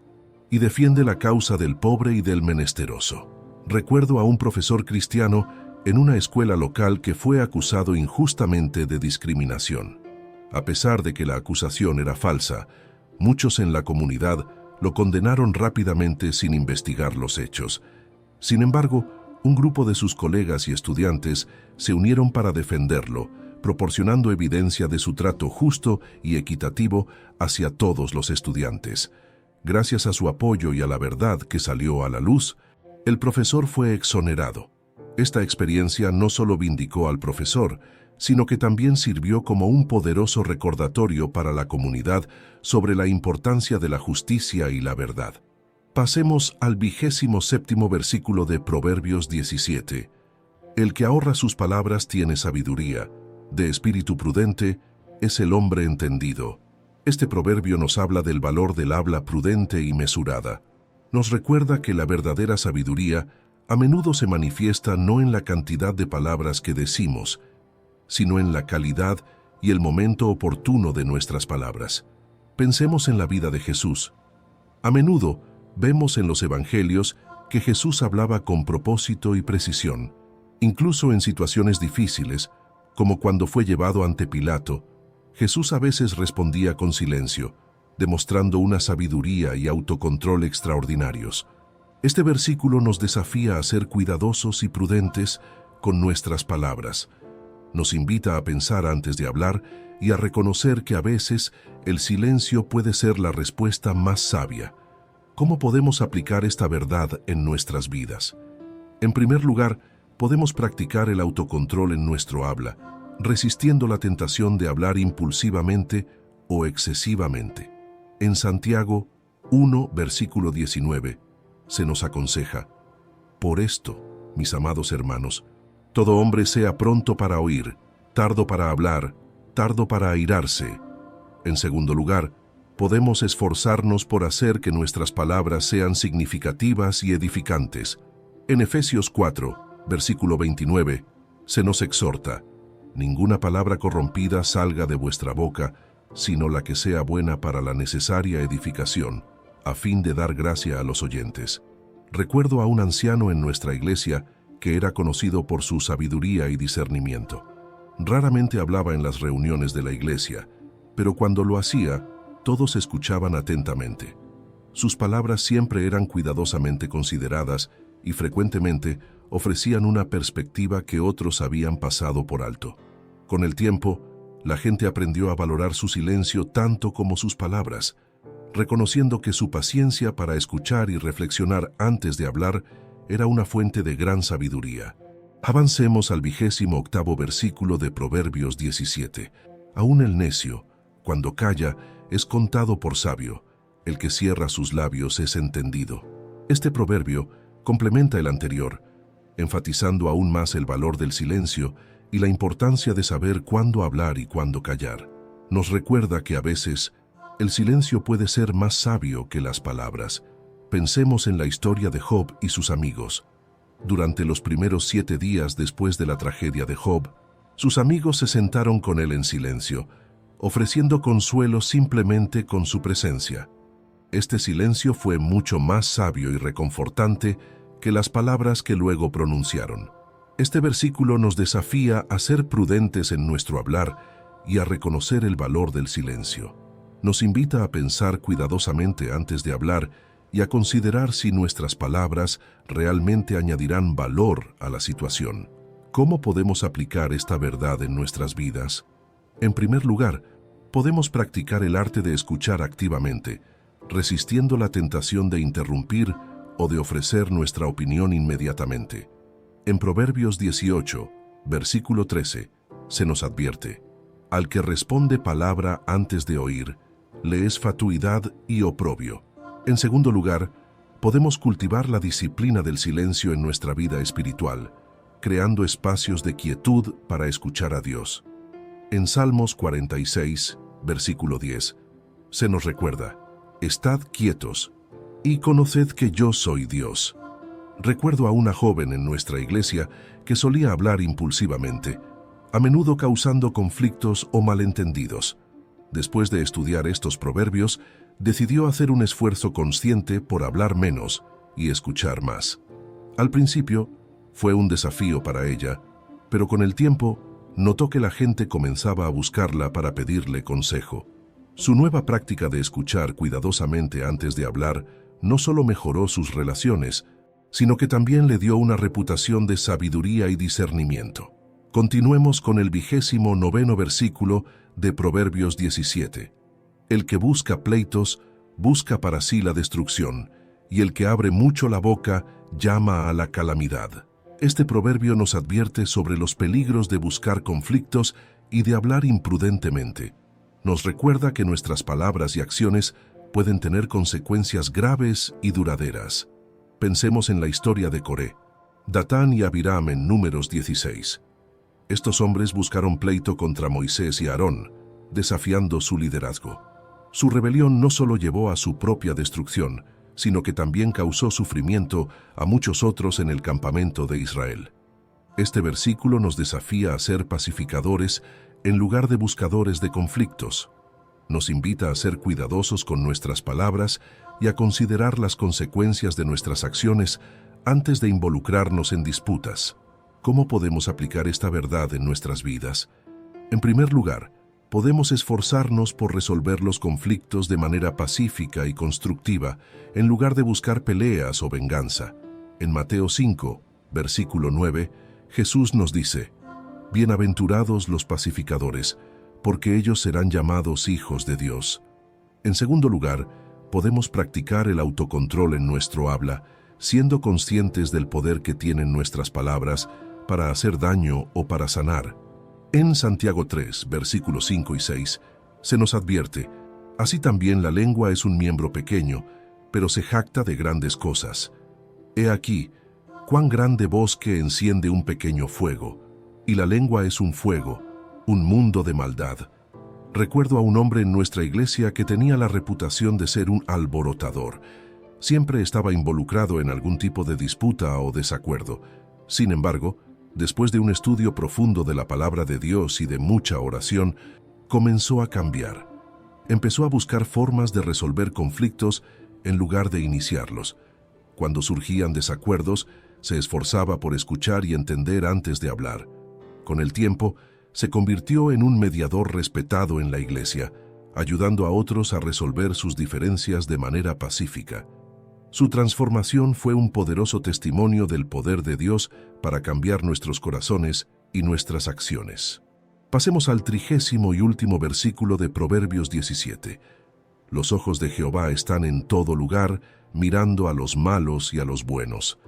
y defiende la causa del pobre y del menesteroso. Recuerdo a un profesor cristiano en una escuela local que fue acusado injustamente de discriminación. A pesar de que la acusación era falsa, muchos en la comunidad lo condenaron rápidamente sin investigar los hechos. Sin embargo, un grupo de sus colegas y estudiantes se unieron para defenderlo, proporcionando evidencia de su trato justo y equitativo hacia todos los estudiantes. Gracias a su apoyo y a la verdad que salió a la luz, el profesor fue exonerado. Esta experiencia no solo vindicó al profesor, sino que también sirvió como un poderoso recordatorio para la comunidad sobre la importancia de la justicia y la verdad. Pasemos al 27º versículo de Proverbios 17. El que ahorra sus palabras tiene sabiduría, de espíritu prudente es el hombre entendido. Este proverbio nos habla del valor del habla prudente y mesurada. Nos recuerda que la verdadera sabiduría a menudo se manifiesta no en la cantidad de palabras que decimos, sino en la calidad y el momento oportuno de nuestras palabras. Pensemos en la vida de Jesús. A menudo vemos en los evangelios que Jesús hablaba con propósito y precisión, incluso en situaciones difíciles, como cuando fue llevado ante Pilato. Jesús a veces respondía con silencio, demostrando una sabiduría y autocontrol extraordinarios. Este versículo nos desafía a ser cuidadosos y prudentes con nuestras palabras. Nos invita a pensar antes de hablar y a reconocer que a veces el silencio puede ser la respuesta más sabia. ¿Cómo podemos aplicar esta verdad en nuestras vidas? En primer lugar, podemos practicar el autocontrol en nuestro habla, resistiendo la tentación de hablar impulsivamente o excesivamente. En Santiago 1, versículo 19, se nos aconseja: por esto, mis amados hermanos, todo hombre sea pronto para oír, tardo para hablar, tardo para airarse. En segundo lugar, podemos esforzarnos por hacer que nuestras palabras sean significativas y edificantes. En Efesios 4, versículo 29, se nos exhorta: ninguna palabra corrompida salga de vuestra boca, sino la que sea buena para la necesaria edificación, a fin de dar gracia a los oyentes. Recuerdo a un anciano en nuestra iglesia que era conocido por su sabiduría y discernimiento. Raramente hablaba en las reuniones de la iglesia, pero cuando lo hacía, todos escuchaban atentamente. Sus palabras siempre eran cuidadosamente consideradas y frecuentemente ofrecían una perspectiva que otros habían pasado por alto. Con el tiempo, la gente aprendió a valorar su silencio tanto como sus palabras, reconociendo que su paciencia para escuchar y reflexionar antes de hablar era una fuente de gran sabiduría. Avancemos al 28º versículo de Proverbios 17. Aún el necio, cuando calla, es contado por sabio, el que cierra sus labios es entendido. Este proverbio complementa el anterior, enfatizando aún más el valor del silencio y la importancia de saber cuándo hablar y cuándo callar. Nos recuerda que a veces el silencio puede ser más sabio que las palabras. Pensemos en la historia de Job y sus amigos. Durante los primeros 7 días después de la tragedia de Job, sus amigos se sentaron con él en silencio, ofreciendo consuelo simplemente con su presencia. Este silencio fue mucho más sabio y reconfortante que las palabras que luego pronunciaron. Este versículo nos desafía a ser prudentes en nuestro hablar y a reconocer el valor del silencio. Nos invita a pensar cuidadosamente antes de hablar y a considerar si nuestras palabras realmente añadirán valor a la situación. ¿Cómo podemos aplicar esta verdad en nuestras vidas? En primer lugar, podemos practicar el arte de escuchar activamente, resistiendo la tentación de interrumpir o de ofrecer nuestra opinión inmediatamente. En Proverbios 18, versículo 13, se nos advierte: al que responde palabra antes de oír, le es fatuidad y oprobio. En segundo lugar, podemos cultivar la disciplina del silencio en nuestra vida espiritual, creando espacios de quietud para escuchar a Dios. En Salmos 46, versículo 10, se nos recuerda: estad quietos y conoced que yo soy Dios. Recuerdo a una joven en nuestra iglesia que solía hablar impulsivamente, a menudo causando conflictos o malentendidos. Después de estudiar estos proverbios, decidió hacer un esfuerzo consciente por hablar menos y escuchar más. Al principio, fue un desafío para ella, pero con el tiempo, notó que la gente comenzaba a buscarla para pedirle consejo. Su nueva práctica de escuchar cuidadosamente antes de hablar no solo mejoró sus relaciones, sino que también le dio una reputación de sabiduría y discernimiento. Continuemos con el 29º versículo de Proverbios 17. El que busca pleitos, busca para sí la destrucción, y el que abre mucho la boca, llama a la calamidad. Este proverbio nos advierte sobre los peligros de buscar conflictos y de hablar imprudentemente. Nos recuerda que nuestras palabras y acciones pueden tener consecuencias graves y duraderas. Pensemos en la historia de Coré, Datán y Abiram en Números 16. Estos hombres buscaron pleito contra Moisés y Aarón, desafiando su liderazgo. Su rebelión no solo llevó a su propia destrucción, sino que también causó sufrimiento a muchos otros en el campamento de Israel. Este versículo nos desafía a ser pacificadores en lugar de buscadores de conflictos. Nos invita a ser cuidadosos con nuestras palabras y a considerar las consecuencias de nuestras acciones antes de involucrarnos en disputas. ¿Cómo podemos aplicar esta verdad en nuestras vidas? En primer lugar, podemos esforzarnos por resolver los conflictos de manera pacífica y constructiva, en lugar de buscar peleas o venganza. En Mateo 5, versículo 9, Jesús nos dice: bienaventurados los pacificadores, porque ellos serán llamados hijos de Dios. En segundo lugar, podemos practicar el autocontrol en nuestro habla, siendo conscientes del poder que tienen nuestras palabras para hacer daño o para sanar. En Santiago 3, versículos 5 y 6, se nos advierte: así también la lengua es un miembro pequeño, pero se jacta de grandes cosas. He aquí, cuán grande bosque enciende un pequeño fuego, y la lengua es un fuego, un mundo de maldad. Recuerdo a un hombre en nuestra iglesia que tenía la reputación de ser un alborotador. Siempre estaba involucrado en algún tipo de disputa o desacuerdo. Sin embargo, después de un estudio profundo de la palabra de Dios y de mucha oración, comenzó a cambiar. Empezó a buscar formas de resolver conflictos en lugar de iniciarlos. Cuando surgían desacuerdos, se esforzaba por escuchar y entender antes de hablar. Con el tiempo, se convirtió en un mediador respetado en la iglesia, ayudando a otros a resolver sus diferencias de manera pacífica. Su transformación fue un poderoso testimonio del poder de Dios para cambiar nuestros corazones y nuestras acciones. Pasemos al 30º y último versículo de Proverbios 17. Los ojos de Jehová están en todo lugar, mirando a los malos y a los buenos.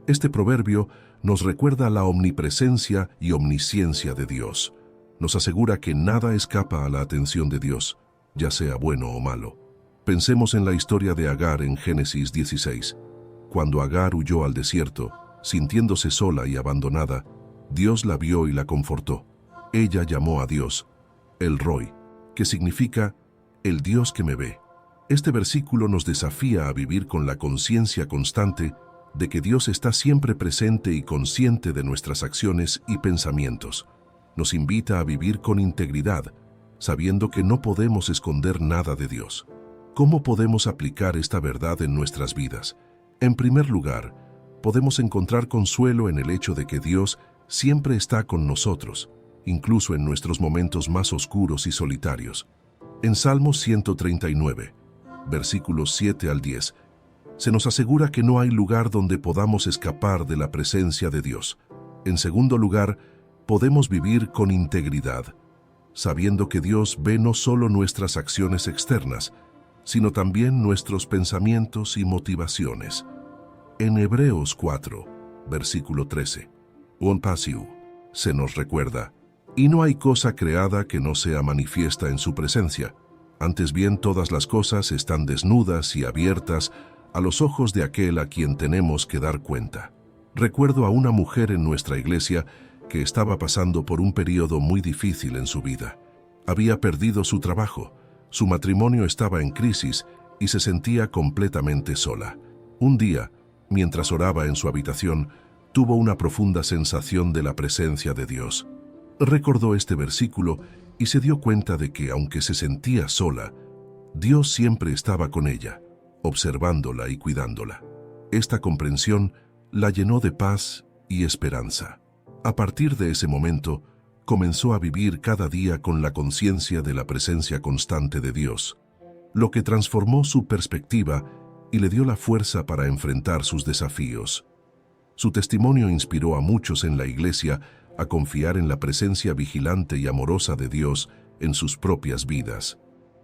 Este proverbio nos recuerda la omnipresencia y omnisciencia de Dios. Nos asegura que nada escapa a la atención de Dios, ya sea bueno o malo. Pensemos en la historia de Agar en Génesis 16. Cuando Agar huyó al desierto, sintiéndose sola y abandonada, Dios la vio y la confortó. Ella llamó a Dios El Roi, que significa el Dios que me ve. Este versículo nos desafía a vivir con la conciencia constante de que Dios está siempre presente y consciente de nuestras acciones y pensamientos. Nos invita a vivir con integridad, sabiendo que no podemos esconder nada de Dios. ¿Cómo podemos aplicar esta verdad en nuestras vidas? En primer lugar, podemos encontrar consuelo en el hecho de que Dios siempre está con nosotros, incluso en nuestros momentos más oscuros y solitarios. En Salmos 139, versículos 7 al 10, se nos asegura que no hay lugar donde podamos escapar de la presencia de Dios. En segundo lugar, podemos vivir con integridad, sabiendo que Dios ve no solo nuestras acciones externas, sino también nuestros pensamientos y motivaciones. En Hebreos 4, versículo 13, un pasiu, se nos recuerda: y no hay cosa creada que no sea manifiesta en su presencia. Antes bien, todas las cosas están desnudas y abiertas a los ojos de aquel a quien tenemos que dar cuenta. Recuerdo a una mujer en nuestra iglesia que estaba pasando por un periodo muy difícil en su vida. Había perdido su trabajo, su matrimonio estaba en crisis y se sentía completamente sola. Un día, mientras oraba en su habitación, tuvo una profunda sensación de la presencia de Dios. Recordó este versículo y se dio cuenta de que, aunque se sentía sola, Dios siempre estaba con ella, observándola y cuidándola. Esta comprensión la llenó de paz y esperanza. A partir de ese momento, comenzó a vivir cada día con la conciencia de la presencia constante de Dios, lo que transformó su perspectiva y le dio la fuerza para enfrentar sus desafíos. Su testimonio inspiró a muchos en la iglesia a confiar en la presencia vigilante y amorosa de Dios en sus propias vidas.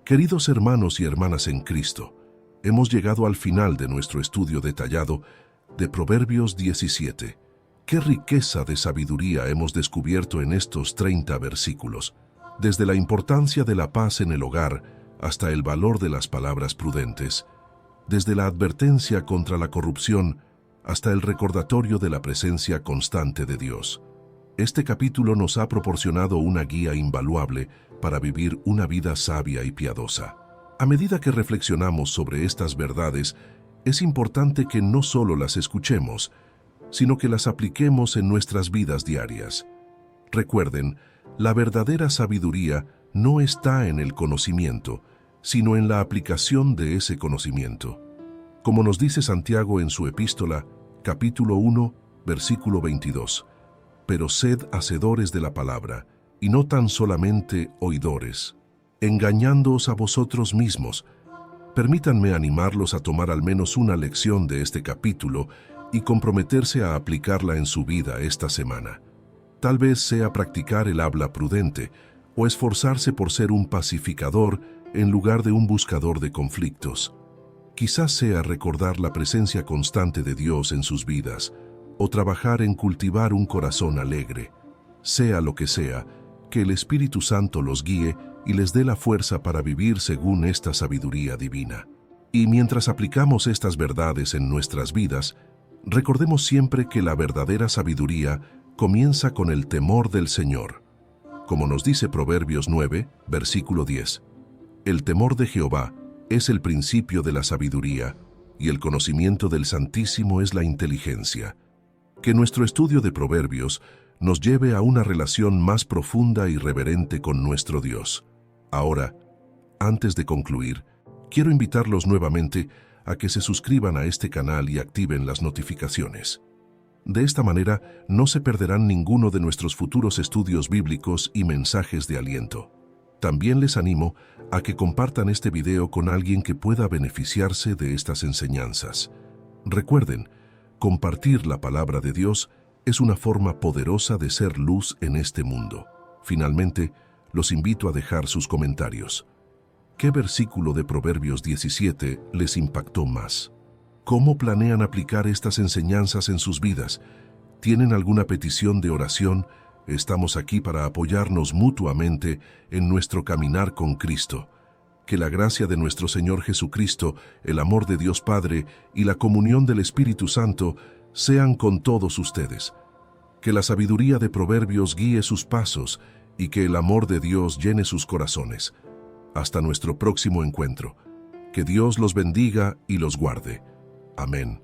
Queridos hermanos y hermanas en Cristo, hemos llegado al final de nuestro estudio detallado de Proverbios 17. ¡Qué riqueza de sabiduría hemos descubierto en estos 30 versículos! Desde la importancia de la paz en el hogar hasta el valor de las palabras prudentes, desde la advertencia contra la corrupción hasta el recordatorio de la presencia constante de Dios. Este capítulo nos ha proporcionado una guía invaluable para vivir una vida sabia y piadosa. A medida que reflexionamos sobre estas verdades, es importante que no solo las escuchemos, sino que las apliquemos en nuestras vidas diarias. Recuerden, la verdadera sabiduría no está en el conocimiento, sino en la aplicación de ese conocimiento. Como nos dice Santiago en su epístola, capítulo 1, versículo 22, «Pero sed hacedores de la palabra, y no tan solamente oidores, engañándoos a vosotros mismos». Permítanme animarlos a tomar al menos una lección de este capítulo y comprometerse a aplicarla en su vida esta semana. Tal vez sea practicar el habla prudente o esforzarse por ser un pacificador en lugar de un buscador de conflictos. Quizás sea recordar la presencia constante de Dios en sus vidas o trabajar en cultivar un corazón alegre. Sea lo que sea, que el Espíritu Santo los guíe y les dé la fuerza para vivir según esta sabiduría divina. Y mientras aplicamos estas verdades en nuestras vidas, recordemos siempre que la verdadera sabiduría comienza con el temor del Señor. Como nos dice Proverbios 9, versículo 10, «El temor de Jehová es el principio de la sabiduría, y el conocimiento del Santísimo es la inteligencia». Que nuestro estudio de Proverbios nos lleve a una relación más profunda y reverente con nuestro Dios. Ahora, antes de concluir, quiero invitarlos nuevamente a que se suscriban a este canal y activen las notificaciones. De esta manera, no se perderán ninguno de nuestros futuros estudios bíblicos y mensajes de aliento. También les animo a que compartan este video con alguien que pueda beneficiarse de estas enseñanzas. Recuerden, compartir la palabra de Dios es una forma poderosa de ser luz en este mundo. Finalmente, los invito a dejar sus comentarios. ¿Qué versículo de Proverbios 17 les impactó más? ¿Cómo planean aplicar estas enseñanzas en sus vidas? ¿Tienen alguna petición de oración? Estamos aquí para apoyarnos mutuamente en nuestro caminar con Cristo. Que la gracia de nuestro Señor Jesucristo, el amor de Dios Padre y la comunión del Espíritu Santo sean con todos ustedes. Que la sabiduría de Proverbios guíe sus pasos y que el amor de Dios llene sus corazones. Hasta nuestro próximo encuentro. Que Dios los bendiga y los guarde. Amén.